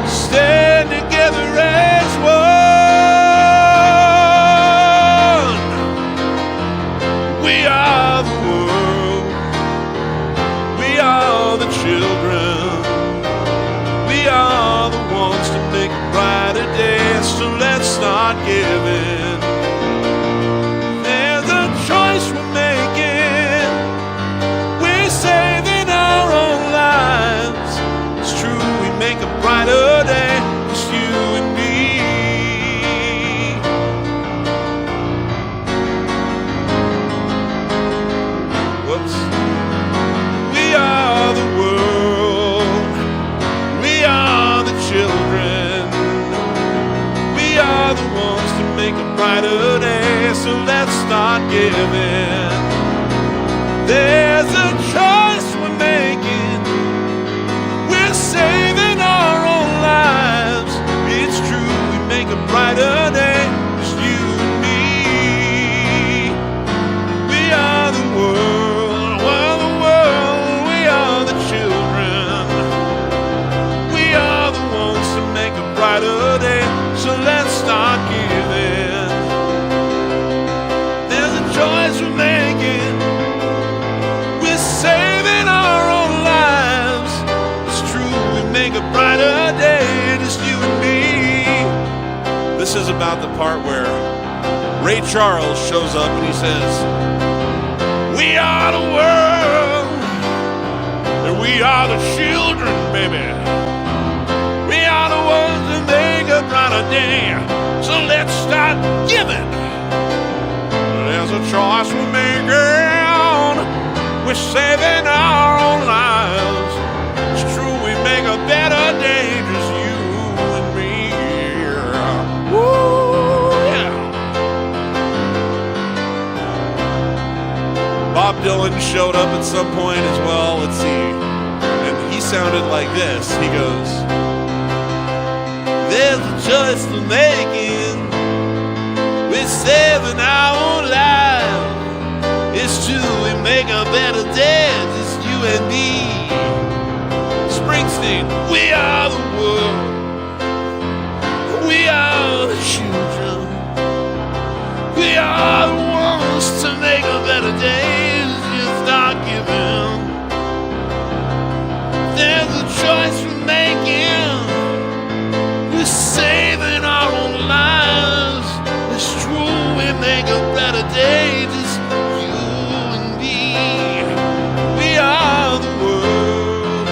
Speaker 2: stand together as one. We are the world, we are the children, we are the ones to make a brighter day. So let's start giving. There's a choice we're making. We're saving our own lives. It's true, we make a brighter day, just you and me. Whoops. We are the world, we are the children, we are the ones to make a brighter day. So let's start giving. There's a choice we're making. We're saving our own lives. It's true, we make a brighter day, just you and me. We are the world, we're the world, we are the children, we are the ones to make a brighter day. So let's start giving. There's a choice we're making. We're saving our own lives. It's true, we make a brighter day, just you and me. This is about the part where Ray Charles shows up and he says, we are the world, and we are the children, baby. We are the ones that make a brighter day. So let's start giving. There's a choice we're making. We're saving our own lives. It's true, we make a better day, just you and me. Woo, yeah. Bob Dylan showed up at some point as well. Let's see. And he sounded like this. He goes, there's a choice we're making. We're saving our own lives. It's true, we make a better day, just you and me. Springsteen, we are the world. We are the children. We are the ones to make a better day. Just start giving. There's a choice we're making. We're saving our own lives. It's true, we make a better day. Just you and me. We are the world.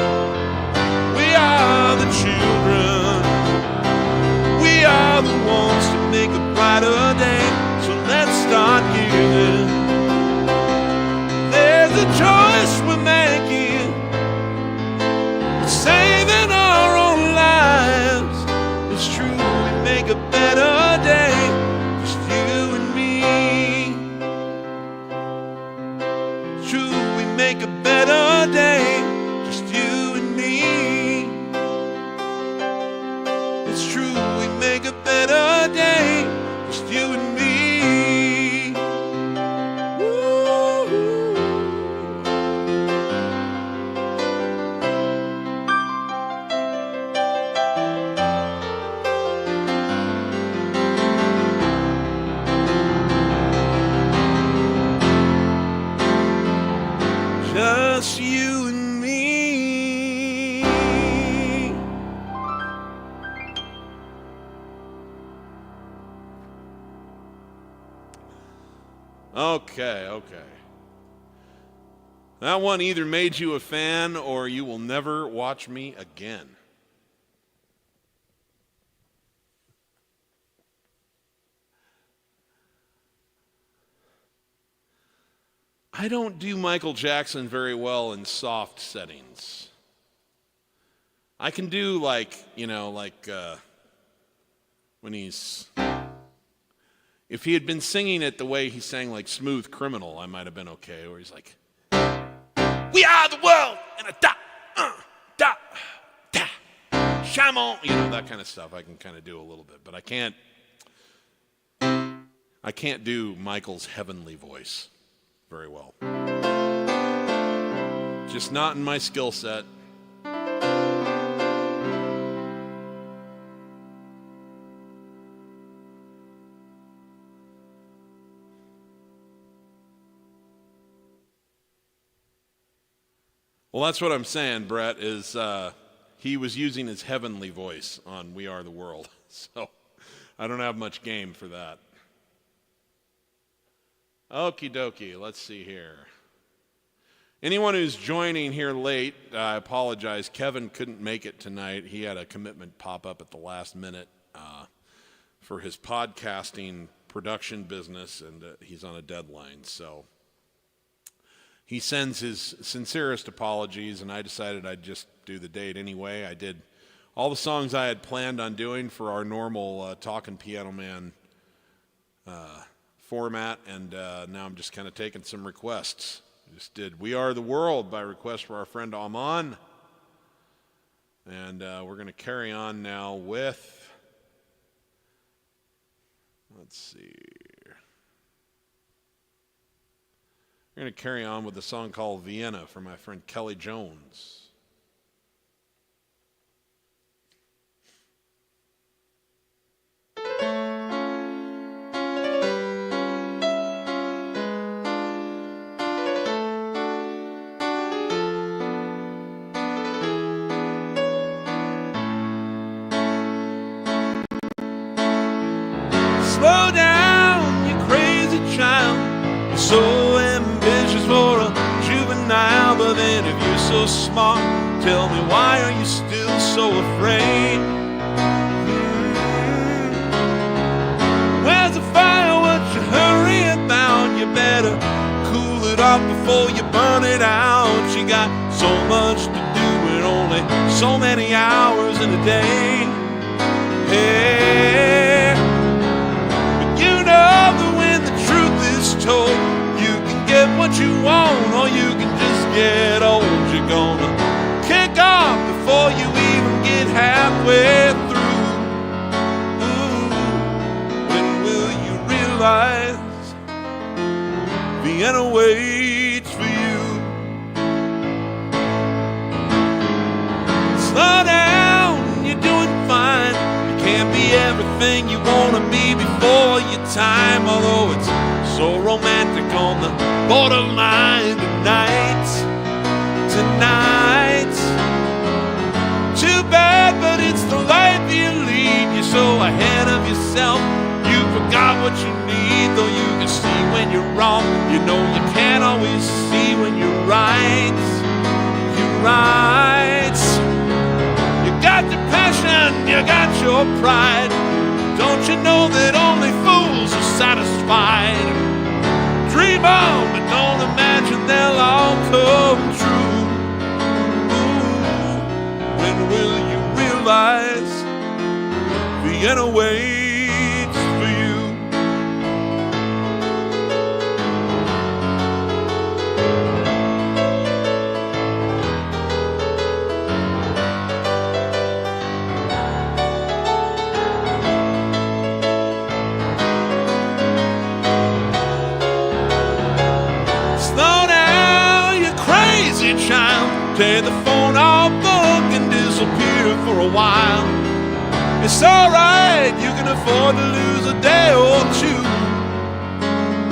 Speaker 2: We are the children. We are the ones to make a brighter day. So let's start giving. There's a choice we're making. We're saving our own lives. It's true, we make a better day. Just you and me. It's true, we make a better day. Just you and me. It's true, we make a better day. Just you and me. Just you and me.
Speaker 1: Okay. That one either made you a fan or you will never watch me again. I don't do Michael Jackson very well in soft settings. I can do when he's... If he had been singing it the way he sang like Smooth Criminal, I might have been okay. Where he's like, we are the world, and a shamon, that kind of stuff. I can kind of do a little bit, but I can't do Michael's heavenly voice very well. Just not in my skill set. Well, that's what I'm saying, Brett, is he was using his heavenly voice on We Are the World. So I don't have much game for that. Okie dokie, let's see here. Anyone who's joining here late, I apologize. Kevin couldn't make it tonight. He had a commitment pop up at the last minute for his podcasting production business, and he's on a deadline. So he sends his sincerest apologies, and I decided I'd just do the date anyway. I did all the songs I had planned on doing for our normal Talkin' Piano Man format, and now I'm just kind of taking some requests. I just did We Are the World by request for our friend Aman. And we're going to carry on now with, let's see. We're going to carry on with a song called Vienna from my friend Kelly Jones.
Speaker 2: Slow down, you crazy child. You're so ambitious for a juvenile, but then if you're so smart, tell me why are you still so afraid? Where's the fire? What you hurry about? You better cool it off before you burn it out. You got so much to do and only so many hours in a day. Hey, but you know that when the truth is told, you can get what you want or you can just get old. You're gonna kick off before you even get halfway through. Ooh, when will you realize everything you want to be before your time. Although it's so romantic on the borderline tonight. Too bad, but it's the life you lead. You're so ahead of yourself, you forgot what you need. Though you can see when you're wrong, you know you can't always see when you're right. You're right. You got your passion, you got your pride. Don't you know that only fools are satisfied? Dream on, but don't imagine they'll all come true. Ooh, when will you realize Vienna waits for you? Child, tear the phone off the hook and disappear for a while. It's alright, you can afford to lose a day or two.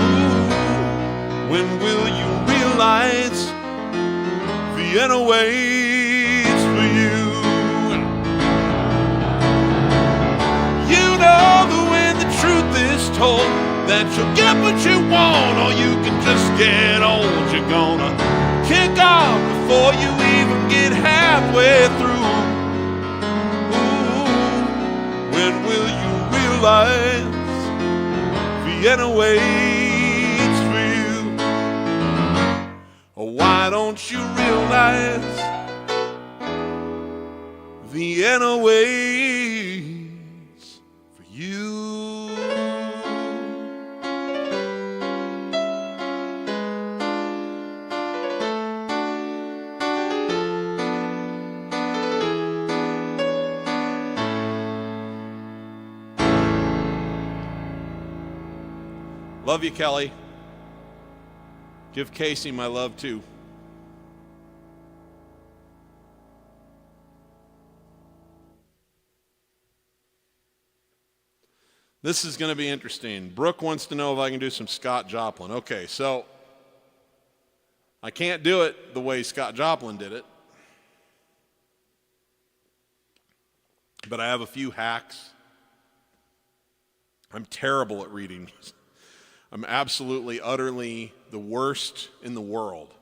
Speaker 2: Ooh, when will you realize Vienna waits for you? You know that when the truth is told, that you'll get what you want, or you can just get old. You're gonna kick off before you even get halfway through. Ooh, when will you realize Vienna waits for you? Or why don't you realize Vienna waits for you? Love you, Kelly. Give Casey my love, too. This is going to be interesting. Brooke wants to know if I can do some Scott Joplin. Okay, so I can't do it the way Scott Joplin did it, but I have a few hacks. I'm terrible at reading. I'm absolutely, utterly the worst in the world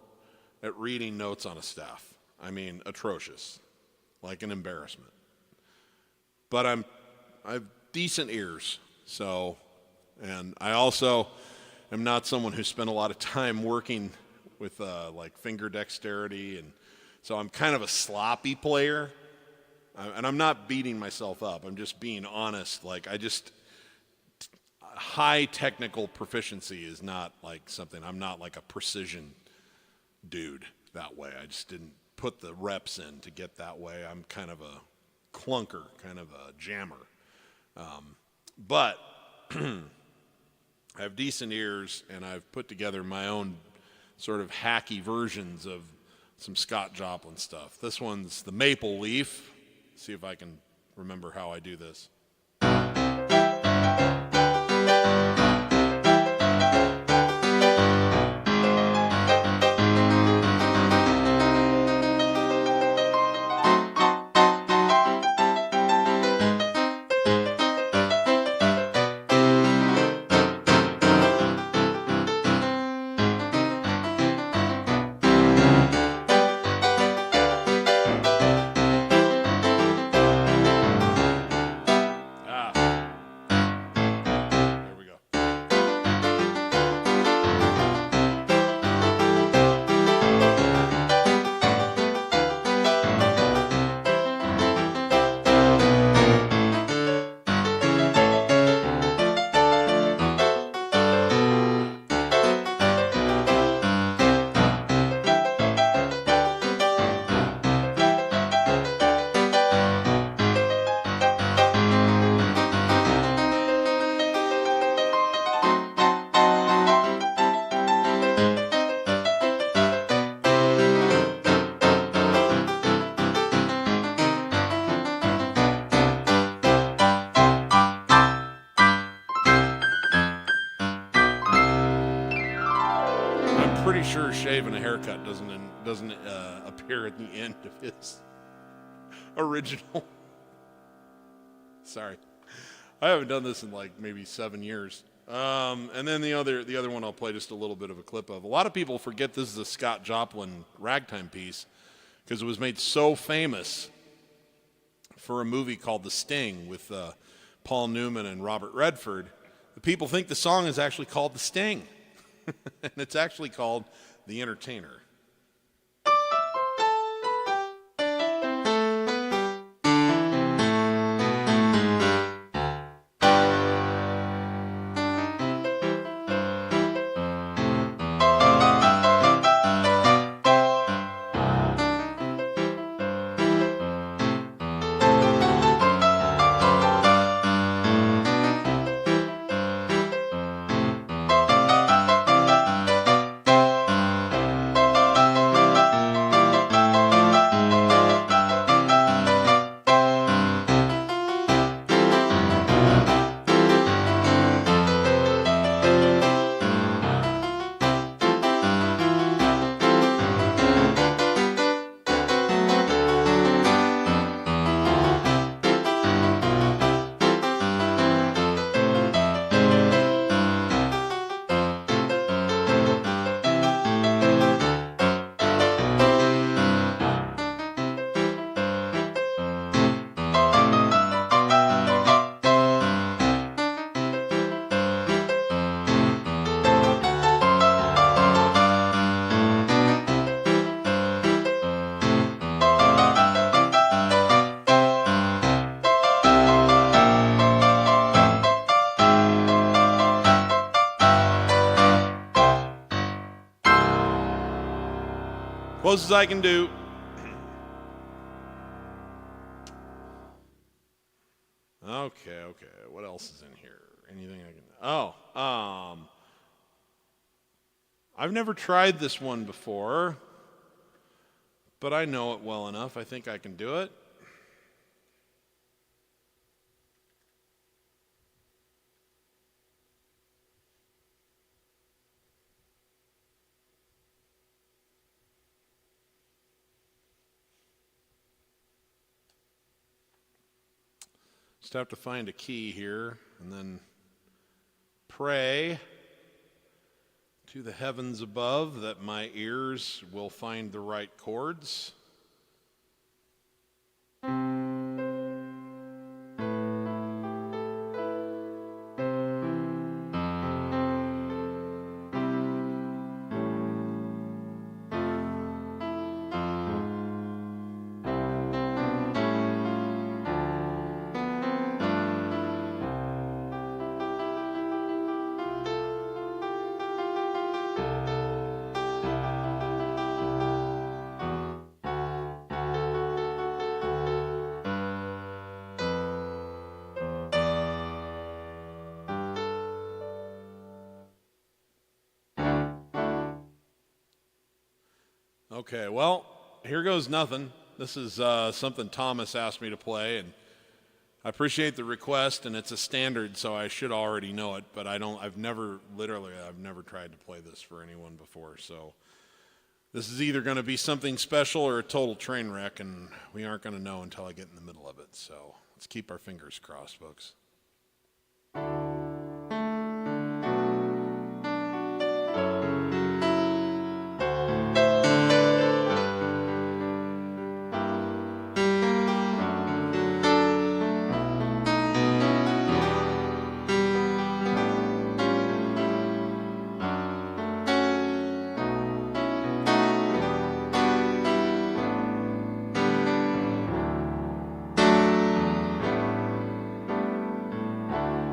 Speaker 2: at reading notes on a staff. I mean, atrocious, like an embarrassment. But I have decent ears, so, and I also am not someone who spent a lot of time working with like finger dexterity, and so I'm kind of a sloppy player, and I'm not beating myself up. I'm just being honest. Like high technical proficiency is not like something, I'm not like a precision dude that way. I just didn't put the reps in to get that way. I'm kind of a clunker, kind of a jammer. But I have decent ears, and I've put together my own sort of hacky versions of some Scott Joplin stuff. This one's the Maple Leaf. See if I can remember how I do this.
Speaker 1: sure shaving a haircut doesn't appear at the end of his original. Sorry, I haven't done this in like maybe 7 years. And then the other one I'll play just a little bit of a clip of. A lot of people forget this is a Scott Joplin ragtime piece because it was made so famous for a movie called The Sting with Paul Newman and Robert Redford. The people think the song is actually called The Sting, and it's actually called The Entertainer. Close as I can do. Okay. What else is in here? Anything I can... Oh, I've never tried this one before, but I know it well enough. I think I can do it. Just have to find a key here and then pray to the heavens above that my ears will find the right chords. Okay, well, here goes nothing. This is something Thomas asked me to play, and I appreciate the request, and it's a standard, so I should already know it, but I've never tried to play this for anyone before, so this is either going to be something special or a total train wreck, and we aren't going to know until I get in the middle of it, so let's keep our fingers crossed, folks.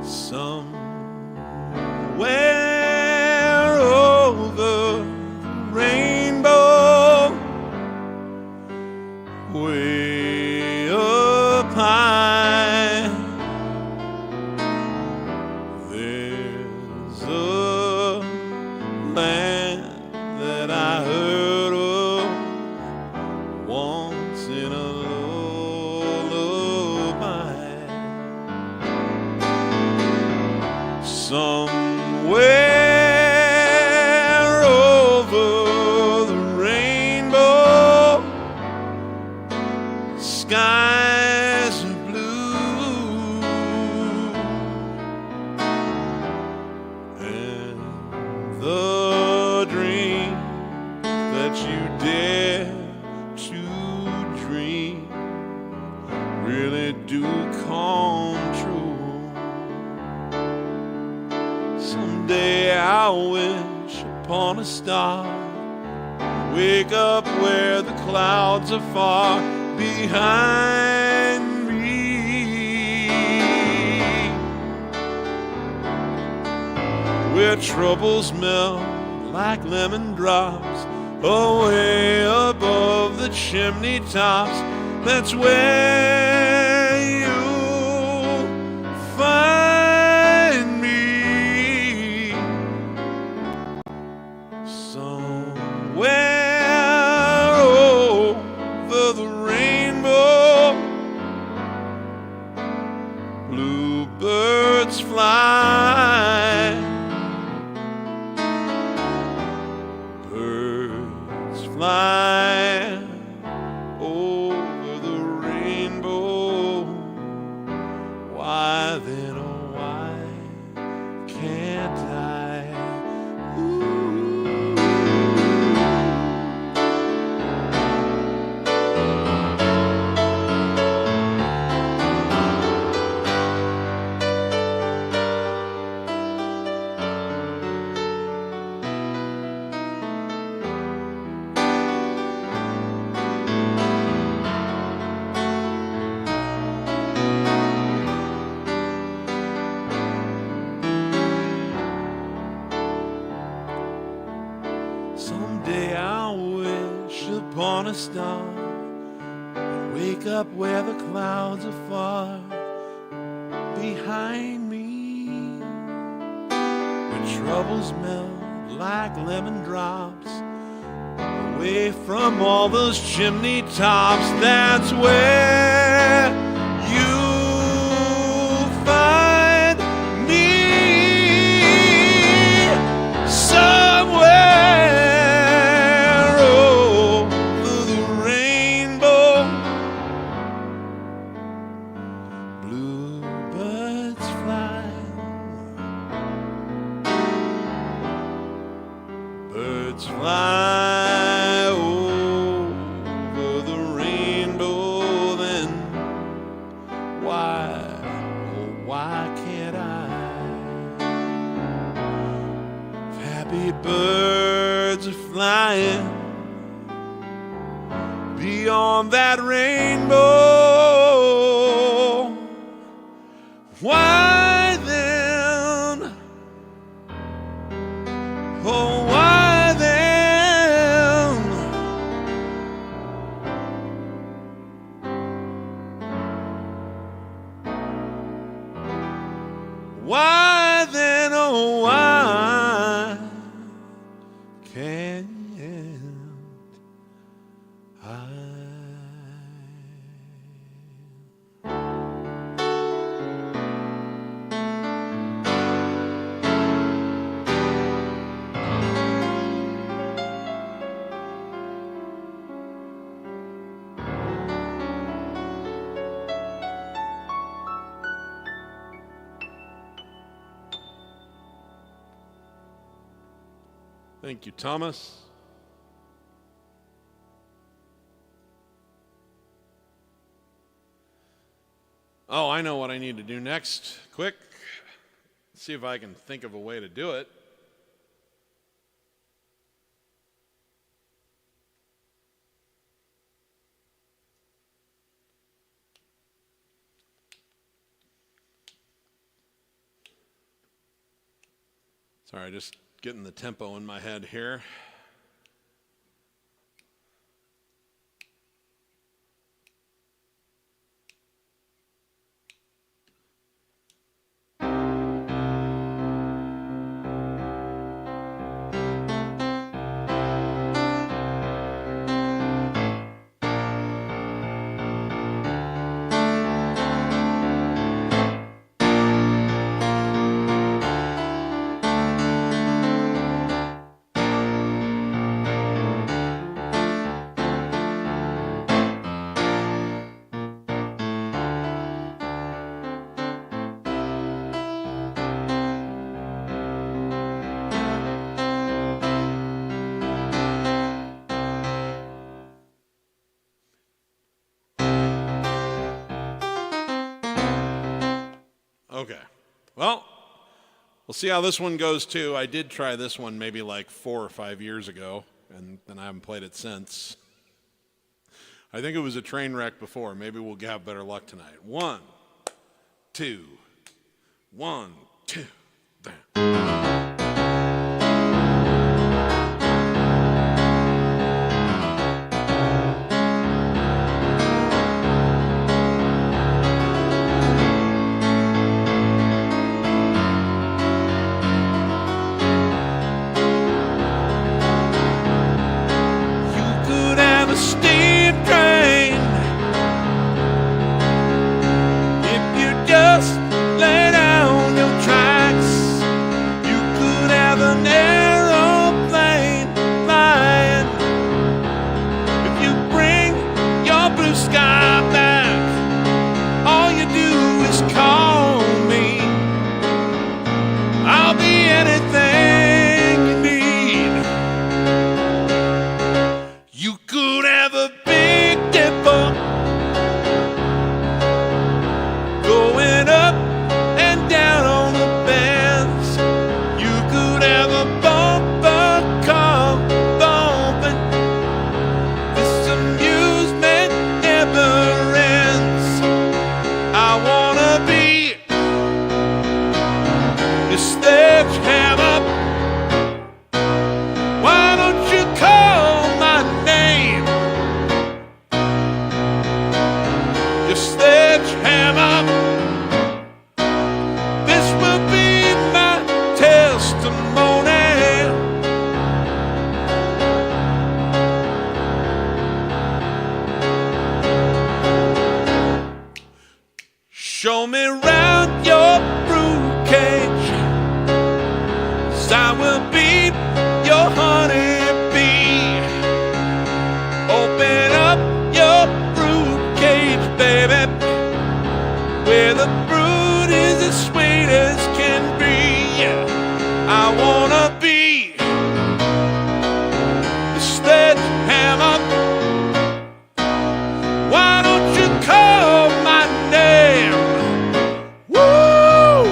Speaker 1: Somewhere over the rainbow, way up high, there's a land that I heard of once in a lullaby. Somewhere over
Speaker 2: skies are blue, and the dream that you dare to dream really do come true. Someday I'll wish upon a star, wake up where the clouds are far behind me, where troubles melt like lemon drops away above the chimney tops. That's where you'll find me, somewhere over the rainbow. Bluebirds fly, birds fly over the rainbow. Why then, oh why can't I? Someday I'll wish upon a star and wake up where the clouds are far behind me, where troubles melt like lemon drops away from all those chimney tops. That's where you'll find me, somewhere over the rainbow. Bluebirds fly, birds fly over the rainbow. Then why, oh why can't I? If happy birds are flying beyond that rainbow, why then, oh why then, why then, oh why can't I? Thank you, Thomas. Oh, I know what I need to do next. Quick. See if I can think of a way to do it. Sorry, just getting the tempo in my head here.
Speaker 1: Okay. Well, we'll see how this one goes too. I did try this one maybe like 4 or 5 years ago, and then I haven't played it since. I think it was a train wreck before. Maybe we'll have better luck tonight. 1, 2, 1, 2, bam. Show me round your brood cage, 'cause I will be your honeybee. Open up your brood cage, baby, where the brood is as sweet as can be. I wanna be the sledgehammer. Why don't you call my name? Woo!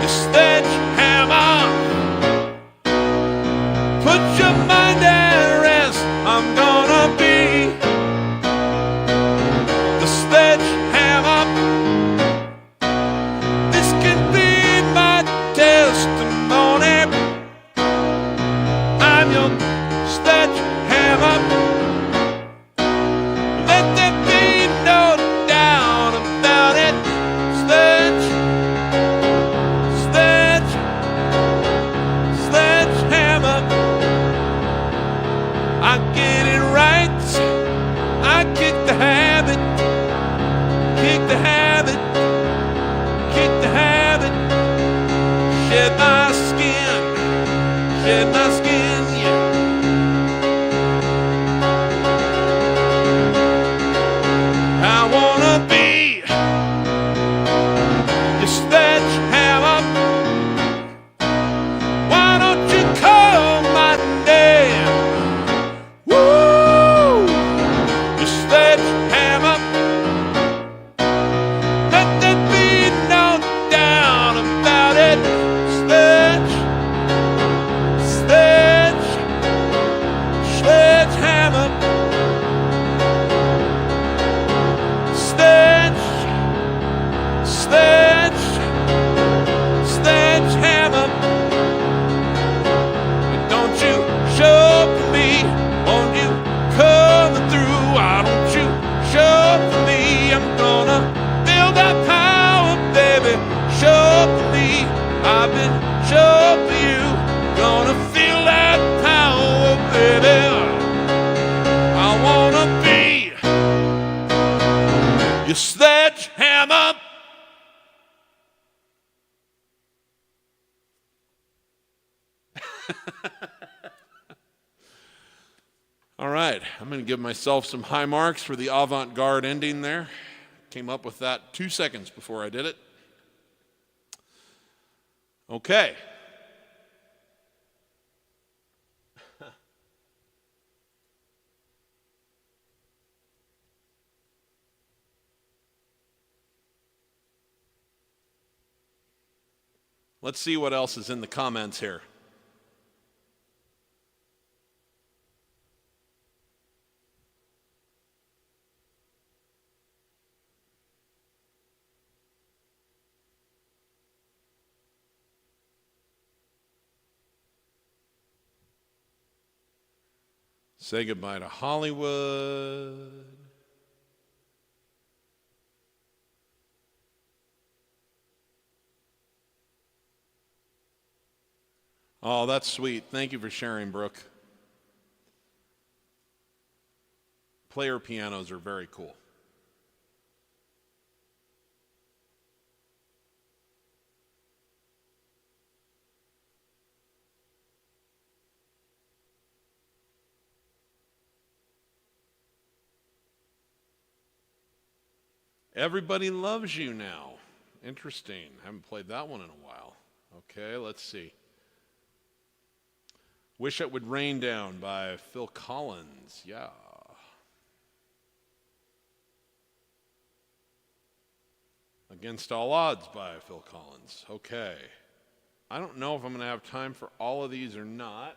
Speaker 1: The sledgehammer. Put your mind at rest. I'm gonna be the sledgehammer. This can be my testimony. I'm your sledgehammer. Let there be no doubt about it. Sledgehammer. I get it right. I kick the habit. Kick the habit. Kick the habit. Shed my skin. Shed my skin, yeah. I wanna be your sledgehammer. Why don't you call my name? Woo! Your sledgehammer. Let there be no doubt about it. Sledgehammer. Sledgehammer. But don't you show up for me? Won't you come through? Why don't you show up for me? I'm gonna feel that power, baby. Show up for me. I've been show up for you. Gonna feel that power, baby. I wanna be your sledgehammer. All right, I'm going to give myself some high marks for the avant-garde ending there. Came up with that 2 seconds before I did it. Okay. Let's see what else is in the comments here. Say goodbye to Hollywood. Oh, that's sweet. Thank you for sharing, Brooke. Player pianos are very cool. Everybody loves you now. Interesting. Haven't played that one in a while. Okay, let's see. Wish It Would Rain Down by Phil Collins. Yeah. Against All Odds by Phil Collins. Okay. I don't know if I'm going to have time for all of these or not.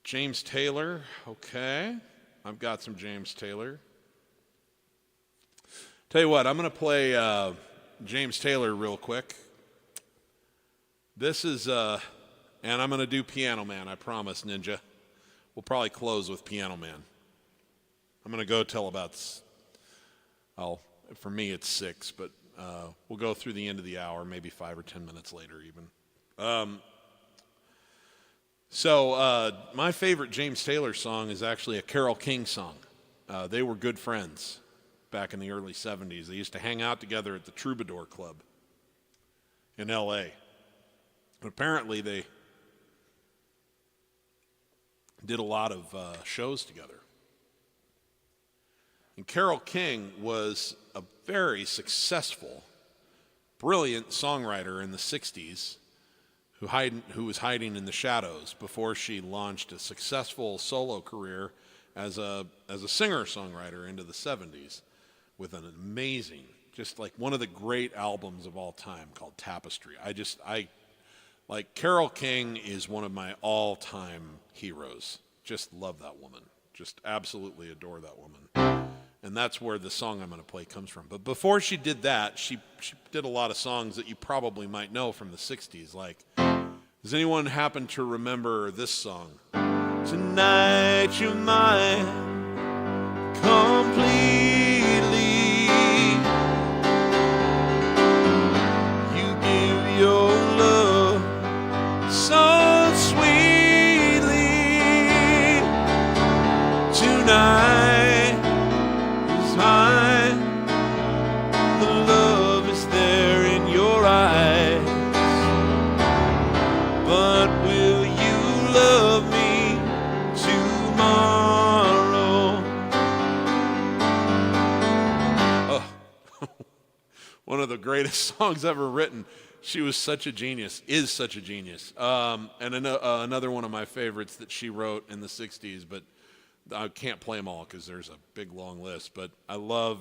Speaker 1: James Taylor. Okay. I've got some James Taylor. Tell you what, I'm going to play James Taylor real quick. This is, and I'm going to do Piano Man, I promise, Ninja. We'll probably close with Piano Man. I'm going to go till about, for me it's 6, but we'll go through the end of the hour, maybe 5 or 10 minutes later even. So my favorite James Taylor song is actually a Carole King song. They were good friends back in the early 70s. They used to hang out together at the Troubadour Club in L.A. And apparently they did a lot of shows together. And Carole King was a very successful, brilliant songwriter in the 60s who was hiding in the shadows before she launched a successful solo career as a singer-songwriter into the 70s with an amazing, just like one of the great albums of all time called Tapestry. Like Carole King is one of my all-time heroes. Just love that woman. Just absolutely adore that woman. And that's where the song I'm going to play comes from. But before she did that, she did a lot of songs that you probably might know from the 60s. Like, does anyone happen to remember this song? Tonight you're mine completely. You give your love so sweetly. Tonight is mine. The love is there in your eyes. But will you love me tomorrow? Oh. One of the greatest songs ever written. She was such a genius, is such a genius. And another one of my favorites that she wrote in the 60s, but I can't play them all because there's a big long list. But I love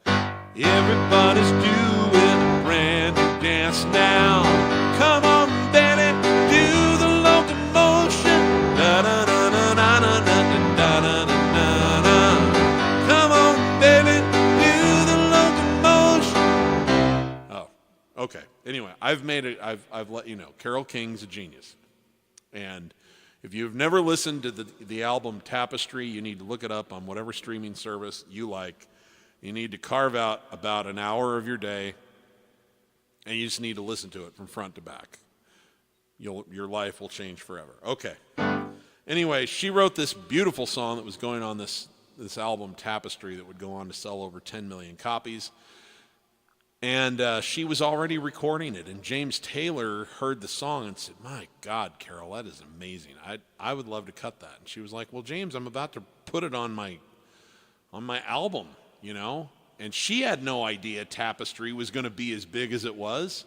Speaker 1: everybody's doing a brand new dance now. Come on, Betty, do the locomotion. Da da da da da da da da da da da. Come on, baby, do the locomotion. Oh, okay. Anyway, I've let you know. Carole King's a genius, and if you've never listened to the album Tapestry, you need to look it up on whatever streaming service you like. You need to carve out about an hour of your day, and you just need to listen to it from front to back. Your life will change forever. Okay. Anyway, she wrote this beautiful song that was going on this album Tapestry that would go on to sell over 10 million copies. And she was already recording it, and James Taylor heard the song and said, "My God, Carole, that is amazing. I would love to cut that." And she was like, "Well, James, I'm about to put it on my album, you know?" And she had no idea Tapestry was going to be as big as it was.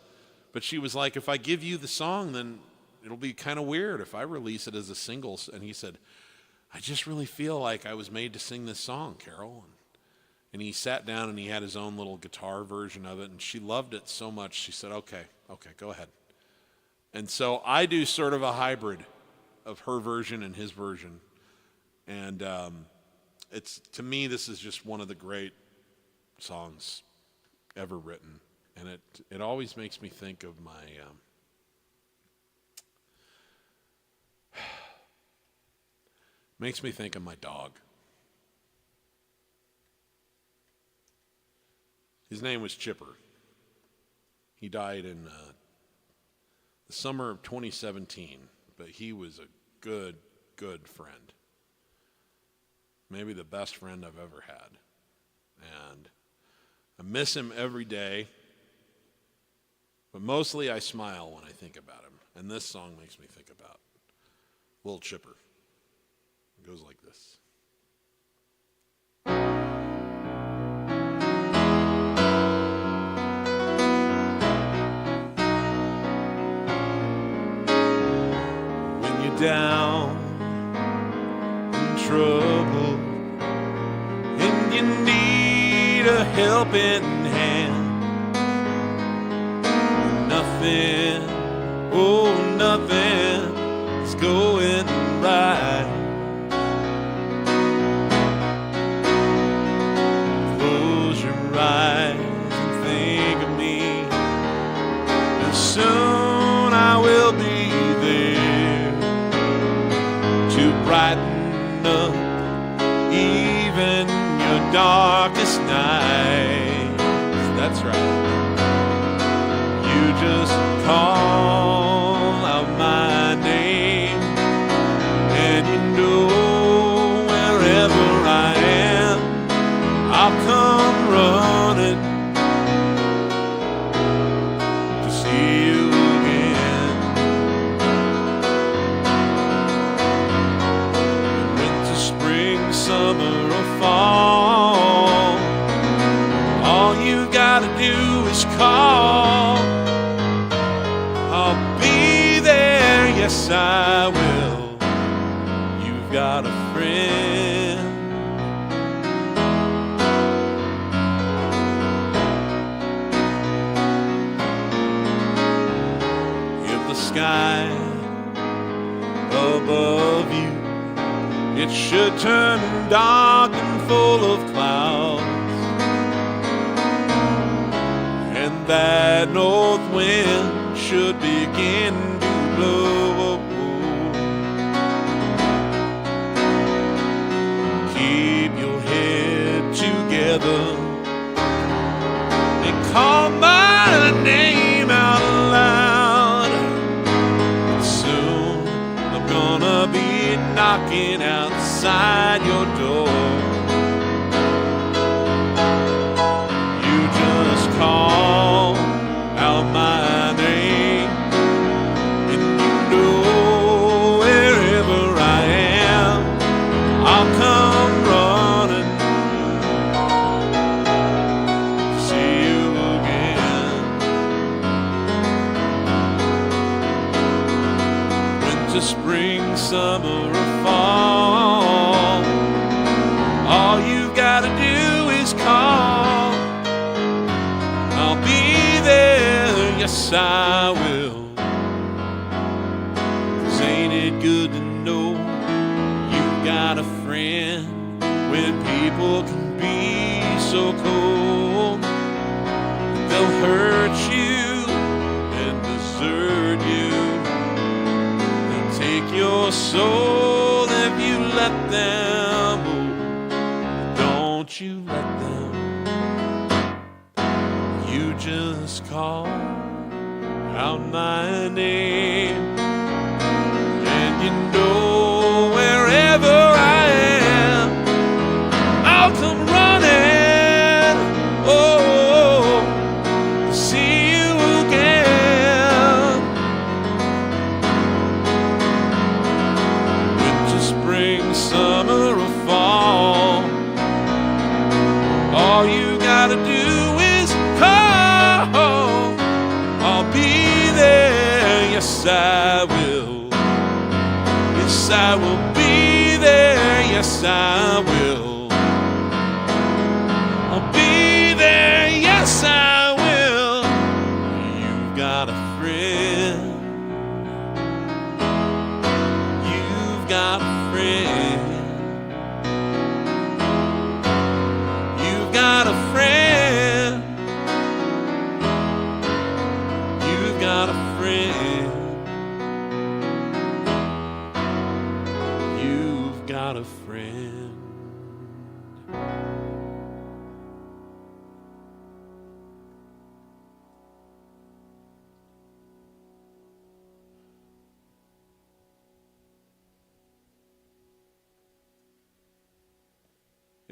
Speaker 1: But she was like, "If I give you the song, then it'll be kind of weird if I release it as a single." And he said, "I just really feel like I was made to sing this song, Carole." And he sat down and he had his own little guitar version of it, and she loved it so much, she said, okay, go ahead. And so I do sort of a hybrid of her version and his version. And to me, this is just one of the great songs ever written. And it always makes me think of my dog. His name was Chipper. He died in the summer of 2017, but he was a good friend. Maybe the best friend I've ever had. And I miss him every day, but mostly I smile when I think about him. And this song makes me think about little Chipper. It goes like this. When you're down in trouble and you need a helping hand, nothing is going right. Close your eyes and think of me, and soon I will be there to brighten up even your darkest nights. That's right. You just call out my name, and you know wherever I am, I'll come running to see you again. Winter, spring, summer, or fall, all you gotta do is call. I'll be there, yes I will. You've got a friend. If the sky above you, it should turn dark and full of clouds, and that north wind should begin to blow. Keep your head together and call my name out loud. Soon I'm gonna be knocking outside your door. You just call out my name, and you know wherever I am, I'll come running to see you again. Winter, spring, summer, or fall, all you gotta do is call. I'll be there, yes I will. 'Cause ain't it good to know you got a friend when people can be so cold? They'll hurt you and desert you. They'll take your soul if you let them. Oh, don't you let them. You just call out my name, and you know wherever I am, I'll come running, oh, to see you again. Winter, spring, summer, or fall, all you gotta do is call. I'll be there, yes I will. Yes I will be there, yes I will.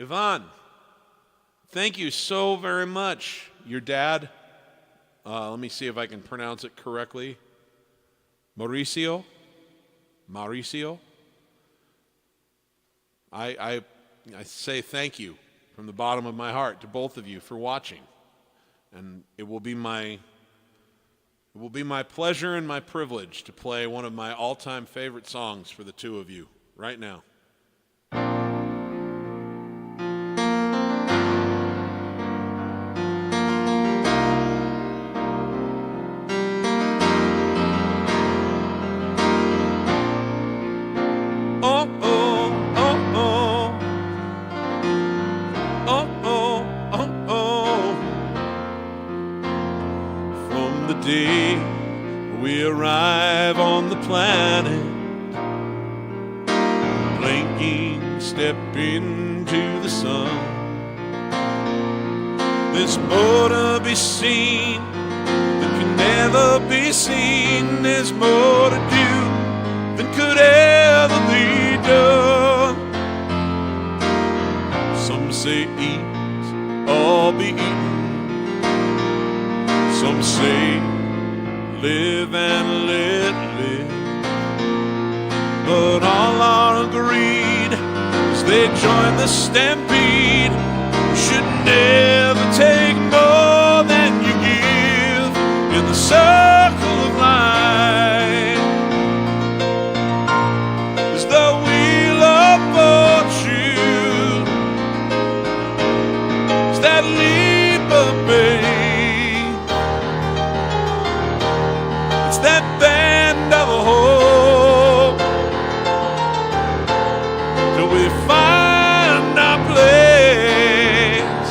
Speaker 1: Yvonne, thank you so very much. Your dad, let me see if I can pronounce it correctly. Mauricio. I say thank you from the bottom of my heart to both of you for watching. And it will be my pleasure and my privilege to play one of my all-time favorite songs for the two of you right now.
Speaker 2: Day we arrive on the planet, blinking, step into the sun. There's more to be seen that can never be seen. There's more to do than could ever be done. Some say eat or be eaten. Some say live and let live, but all are agreed as they join the stampede. You should never take more than you give in the circle of life. As the wheel of fortune, as that leap of faith, that band of hope, till we find our place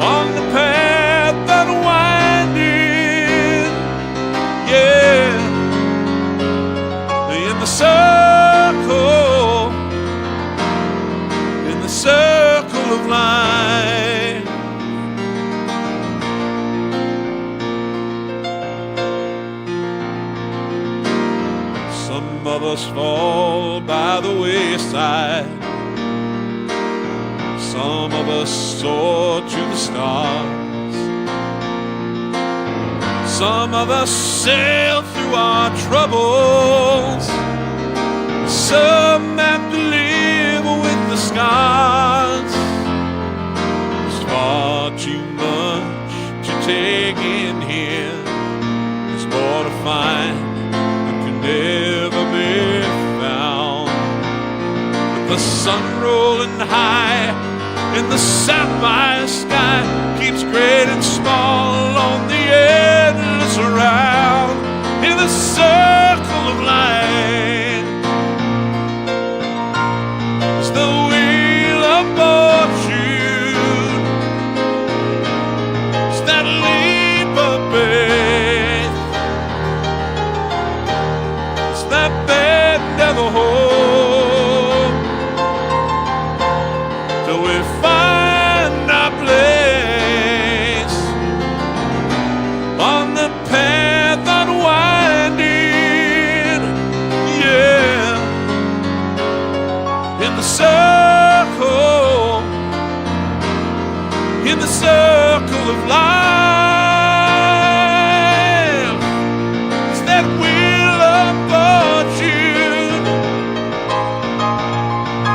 Speaker 2: on the path unwinding, yeah, in the circle of life. Some of us fall by the wayside. Some of us soar to the stars. Some of us sail through our troubles. Some have to live with the scars. There's far too much to take in here. There's more to find never be found. With the sun rolling high in the sapphire sky, keeps great and small on the endless round. In the circle of life, it's the wheel of fortune, it's that leap of faith, that bend of hope, till we find our place on the path unwinding, yeah, in the circle of life. It's that wheel of fortune,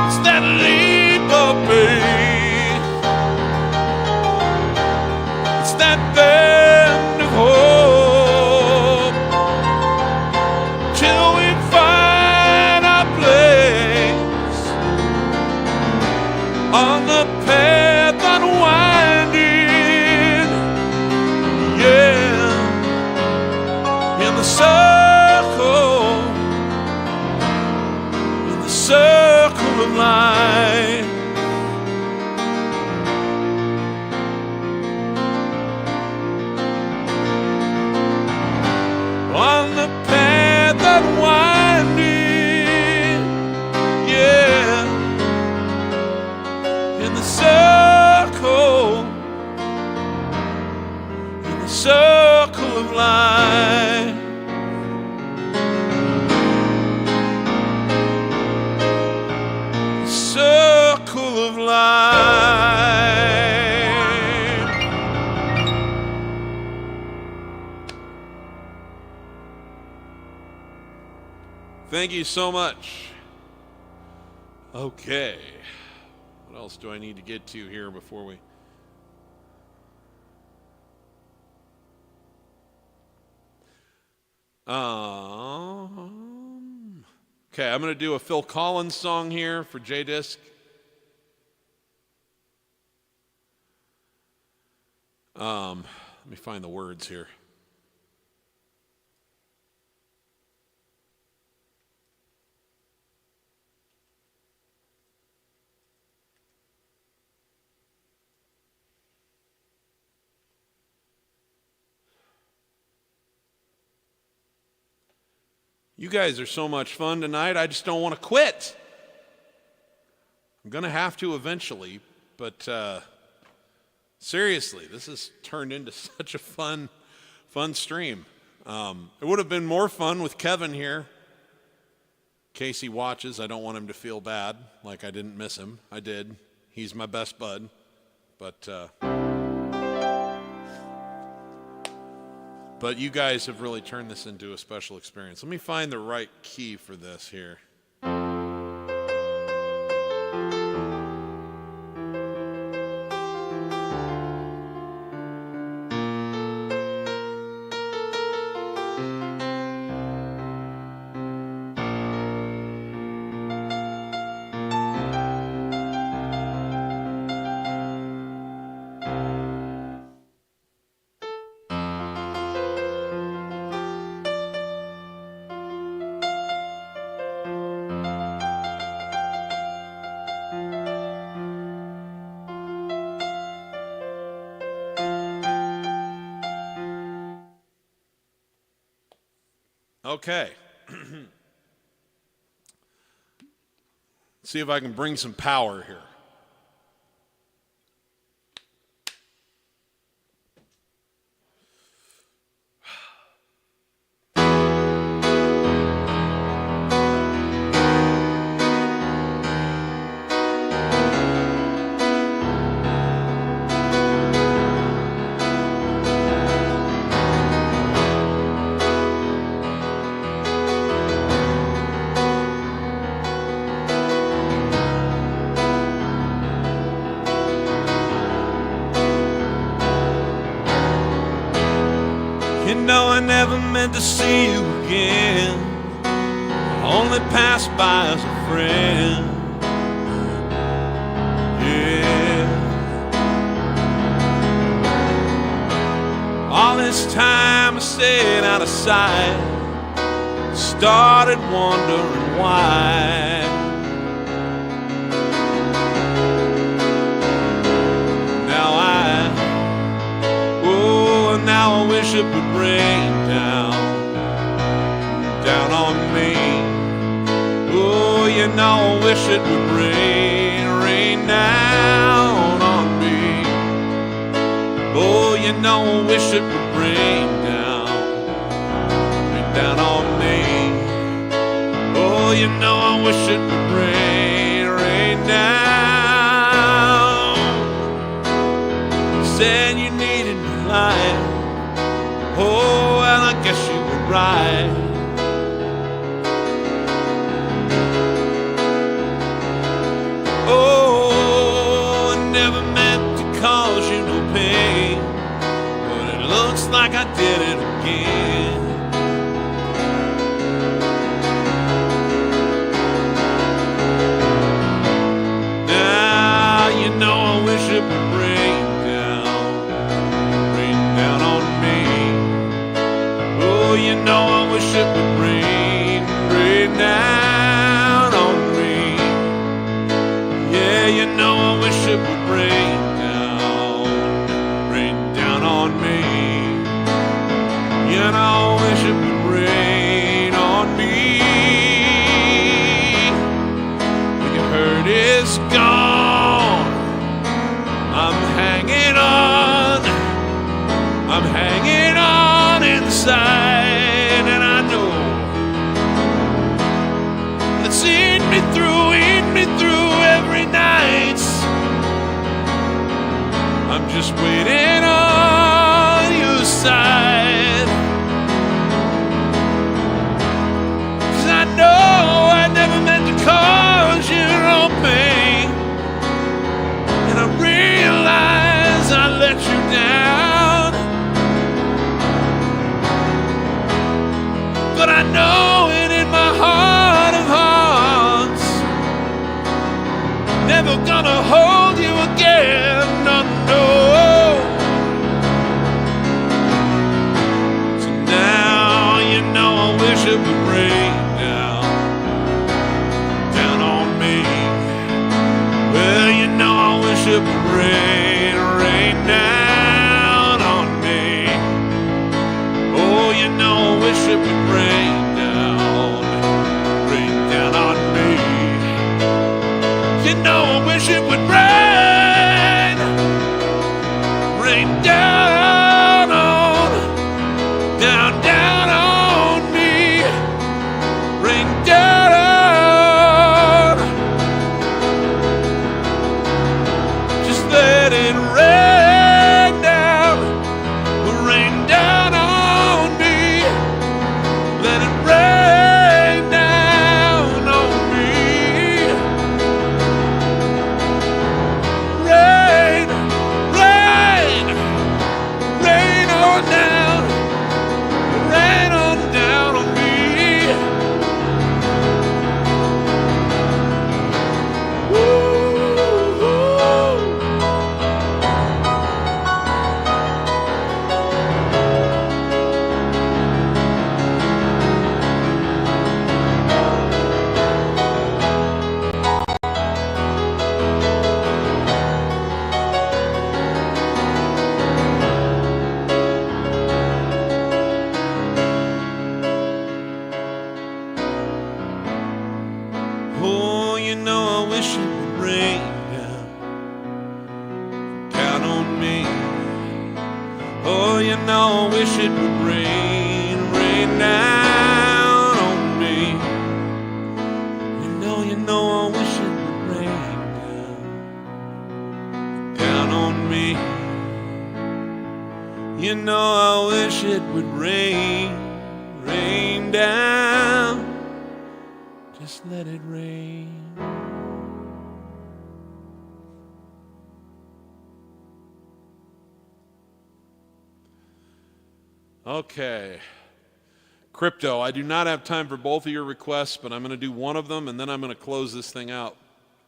Speaker 2: it's that leap of faith, it's that bend of hope, till we find our place on the path unwinding, yeah, in the circle of life. On the path unwinding, yeah, in the circle of life. Circle
Speaker 1: Thank you so much. Okay. What else do I need to get to here before we... Okay, I'm going to do a Phil Collins song here for J-Disc. Let me find the words here. You guys are so much fun tonight, I just don't want to quit. I'm going to have to eventually, but seriously, this has turned into such a fun stream. It would have been more fun with Kevin here. In case he watches, I don't want him to feel bad, like I didn't miss him. I did. He's my best bud. But you guys have really turned this into a special experience. Let me find the right key for this here. Okay. See if I can bring some power here.
Speaker 2: I never meant to see you again. I only passed by as a friend. Yeah. All this time I stayed out of sight. Started wondering why. Now I wish it would rain down on me. Oh, you know I wish it would rain down on me. Oh, you know I wish it would rain down on me. Oh, you know I wish it would rain down. You said you needed me life. Oh, well, I guess you were right. Oh, I never meant to cause you no pain, but it looks like I did it again. Now, you know I wish it would rain down on me. Oh, you know I wish it would rain down on me. Yeah, you know I wish it would rain down on me. You know I wish it would rain on me. When your hurt is gone, I'm hanging on inside, and I know it's eat me through every night. I'm just waiting on your side, 'cause I know hold you again. No, no. So now you know I wish it would rain down on me. Well, you know I wish it would rain down on me. Oh, you know I wish it would rain down on me. You know I wish it would rain down on me, rain down. Just let it rain down on me. Let it rain down on me. Rain, rain, rain on down. Rain on down on me. Woo. Oh, you know I wish it would rain down on me. Oh, you know I wish it would rain down on me. You know I wish it would rain down on me. You know I wish it would rain down. Just let it rain.
Speaker 1: Okay. Crypto, I do not have time for both of your requests, but I'm going to do one of them, and then I'm going to close this thing out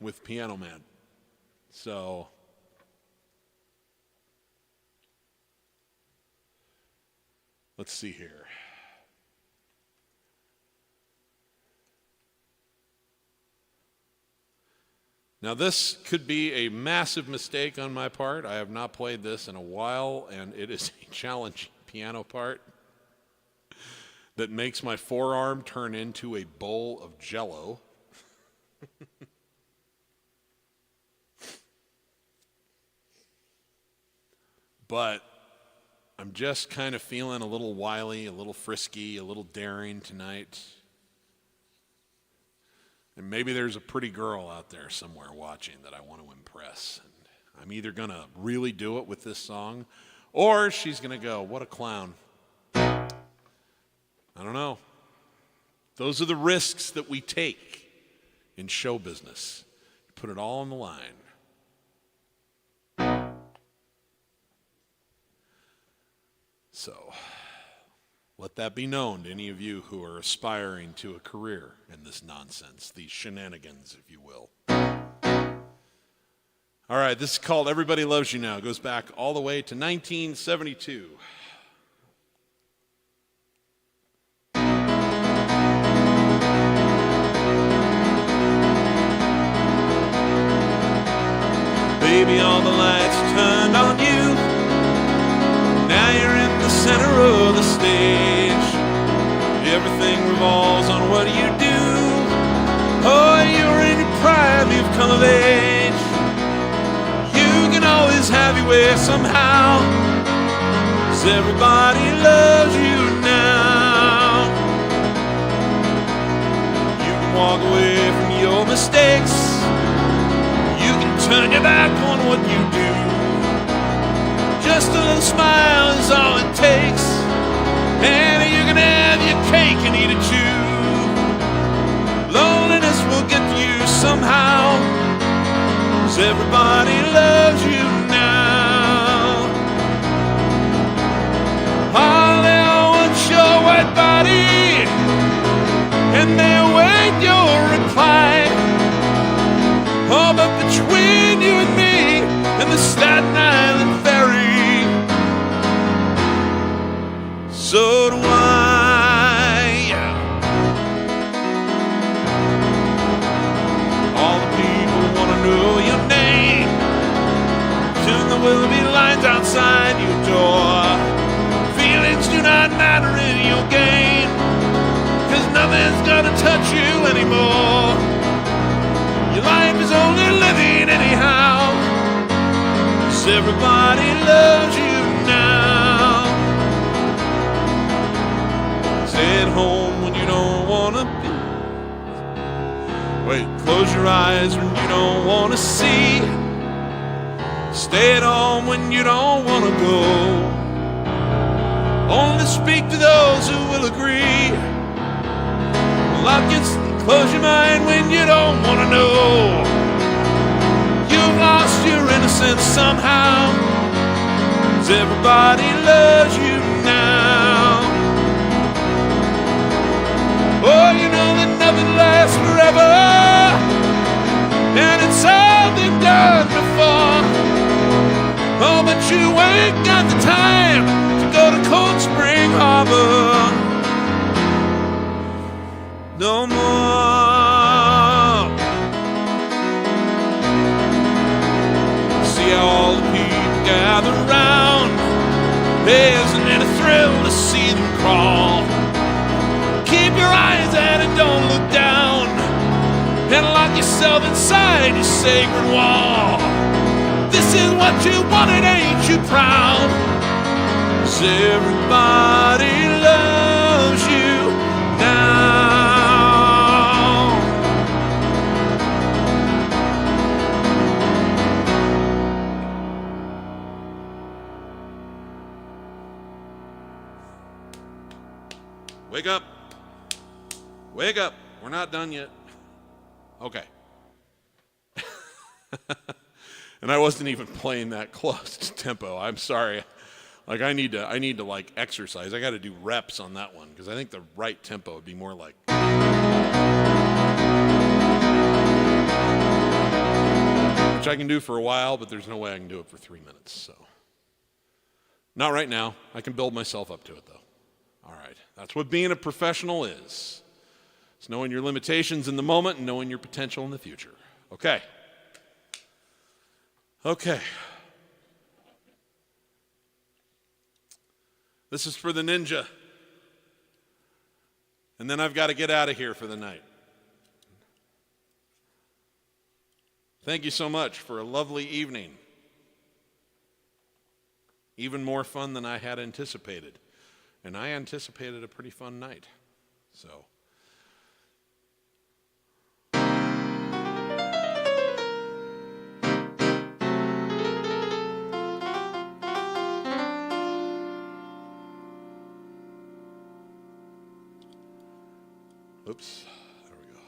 Speaker 1: with Piano Man. So, let's see here. Now, this could be a massive mistake on my part. I have not played this in a while, and it is a challenging piano part that makes my forearm turn into a bowl of Jell-O. But I'm just kind of feeling a little wily, a little frisky, a little daring tonight. And maybe there's a pretty girl out there somewhere watching that I want to impress. And I'm either going to really do it with this song, or she's going to go, what a clown. I don't know. Those are the risks that we take in show business. You put it all on the line. So, let that be known to any of you who are aspiring to a career in this nonsense, these shenanigans, if you will. All right, this is called Everybody Loves You Now. It goes back all the way to 1972.
Speaker 2: Baby, all the lights turned on you. Now you're in the center of the stage. Everything revolves on what you do. Oh, you're in your prime, you've come of age. You can always have your way somehow, 'cause everybody loves you now. You can walk away from your mistakes. You can turn your back on what you do. Just a little smile is all it takes, and you can have your cake and eat it too. Loneliness will get to you somehow, 'cause everybody loves you now. Oh, they all want your white body, and they await your reply. Oh, but between you everybody loves you now. Stay at home when you don't want to be. Wait, close your eyes when you don't want to see. Stay at home when you don't want to go. Only speak to those who will agree. Lock it, close your mind when you don't want to know. You've lost your innocence somehow, 'cause everybody loves you now. Oh, you know that nothing lasts forever, and it's all been done before. Oh, but you ain't got the time to go to Cold Spring Harbor no more. See all the people gather round. Isn't it a thrill to see them crawl? Keep your eyes out and don't look down, and lock yourself inside your sacred wall. This is what you wanted, ain't you proud? 'Cause everybody loves you now. Wake up. Wake up. We're not done yet. Okay. And I wasn't even playing that close to tempo. I'm sorry. Like I need to like exercise. I got to do reps on that one because I think the right tempo would be more like. Which I can do for a while, but there's no way I can do it for 3 minutes. So. Not right now. I can build myself up to it though. All right. That's what being a professional is. It's knowing your limitations in the moment and knowing your potential in the future. Okay. Okay. This is for the ninja. And then I've got to get out of here for the night. Thank you so much for a lovely evening. Even more fun than I had anticipated. And I anticipated a pretty fun night. So. Oops, there we go.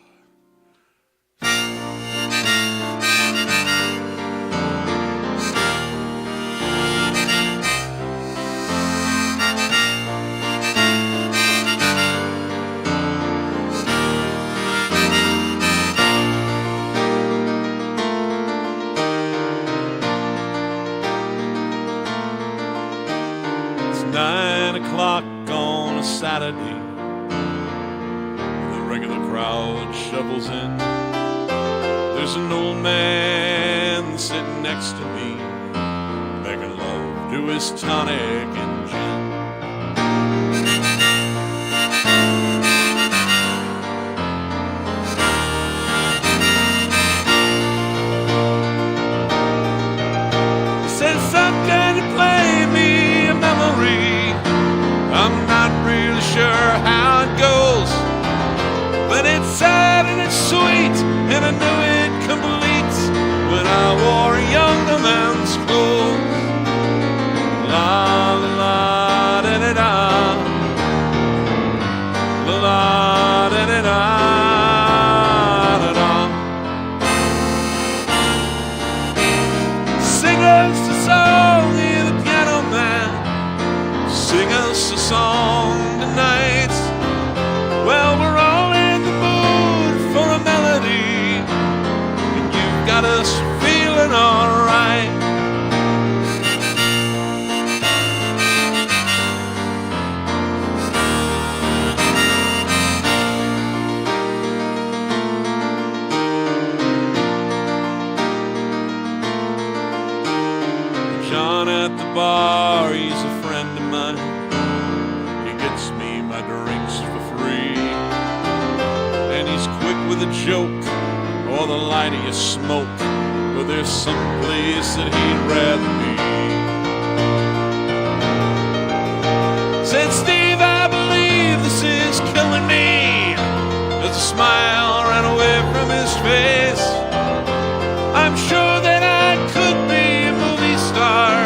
Speaker 2: It's 9 o'clock on a Saturday. Crowd shovels in. There's an old man sitting next to me, making love to his tonic and gin. He says, "Son, can you play me a memory? I'm not really sure how it goes, but it's sad and it's sweet, and I knew it complete when I wore a younger man's clothes." La la la da da da, la la da da da da da. Sing us a song, you're the piano man. Sing us a song tonight. Well, we're all in the mood for a melody, and you've got us feeling alright. John at the bar, he's a friend of mine. He gets me my drinks for free, and he's quick with a joke or the light of your smoke, but there's some place that he'd rather be. smile ran away from his face. I'm sure that I could be a movie star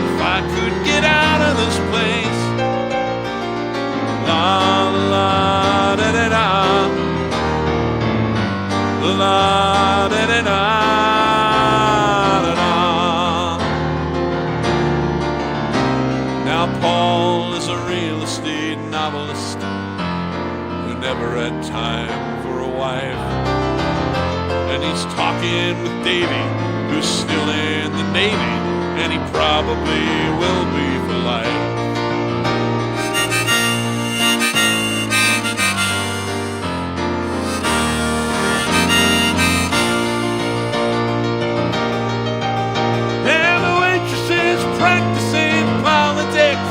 Speaker 2: if I could get out of this place. La la da da da, la da da da da da. Now Paul is a real estate novelist who never had time for a wife, and he's talking with Davy, who's still in the Navy, and he probably will be for life. And the waitress is practicing politics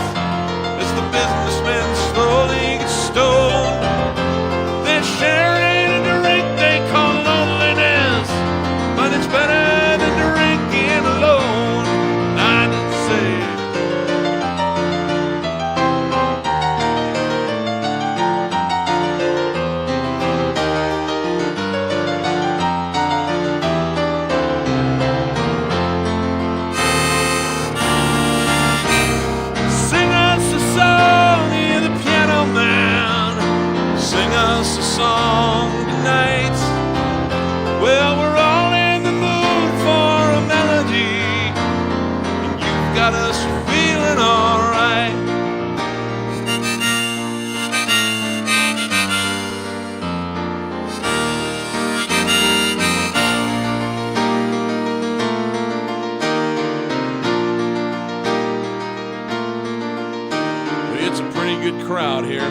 Speaker 2: as the businessmen slowly get stoned. They're sharing a drink they call loneliness, but it's better than drinking alone. I did say. Sing us a song, you're the piano man. Sing us a song tonight. Well, we're all in the mood for a melody, and you've got us feeling alright. It's a pretty good crowd here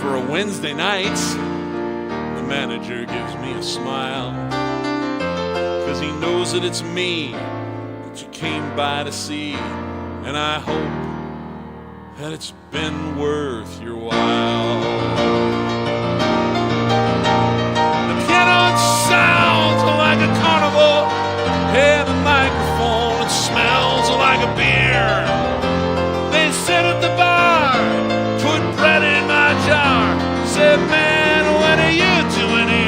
Speaker 2: for a Wednesday night. The manager gives me a smile, 'cause he knows that it's me that you came by to see, and I hope that it's been worth your while. The piano sounds like a carnival, and the microphone it smells like a beer. They sit at the bar, put bread in my jar, said, man, what are you doing here?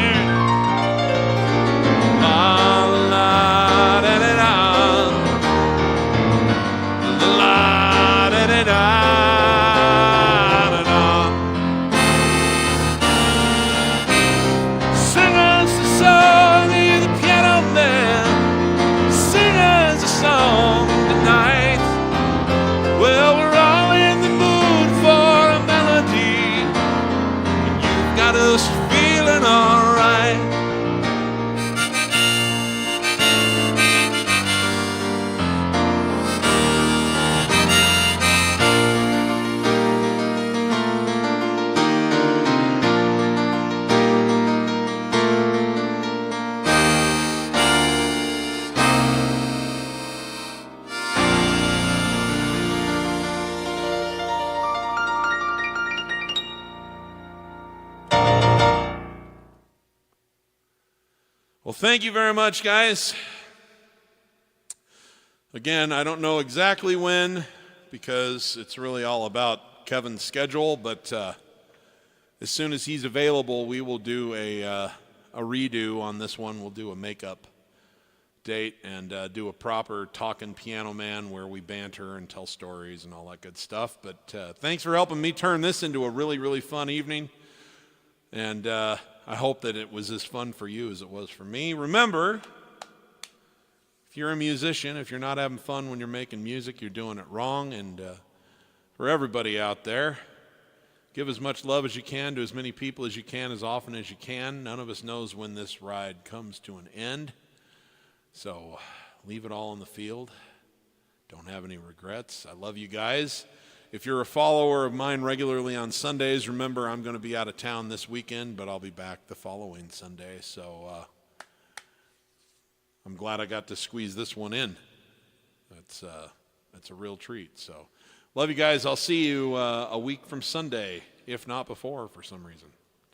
Speaker 2: La la da da da, la da da da da. Sing us a song, you're the piano man. Sing us a song tonight. Well, we're all in the mood for a melody, and you've got us feeling alright. Well, thank you very much, guys. Again, I don't know exactly when, because it's really all about Kevin's schedule, but as soon as he's available, we will do a redo on this one. We'll do a makeup date and do a proper Talkin' Piano Man where we banter and tell stories and all that good stuff. But thanks for helping me turn this into a really, really fun evening. And I hope that it was as fun for you as it was for me. Remember, if you're a musician, if you're not having fun when you're making music, you're doing it wrong. And for everybody out there, give as much love as you can to as many people as you can, as often as you can. None of us knows when this ride comes to an end. So leave it all in the field. Don't have any regrets. I love you guys. If you're a follower of mine regularly on Sundays, remember I'm going to be out of town this weekend, but I'll be back the following Sunday. So I'm glad I got to squeeze this one in. That's a real treat. So love you guys. I'll see you a week from Sunday, if not before for some reason.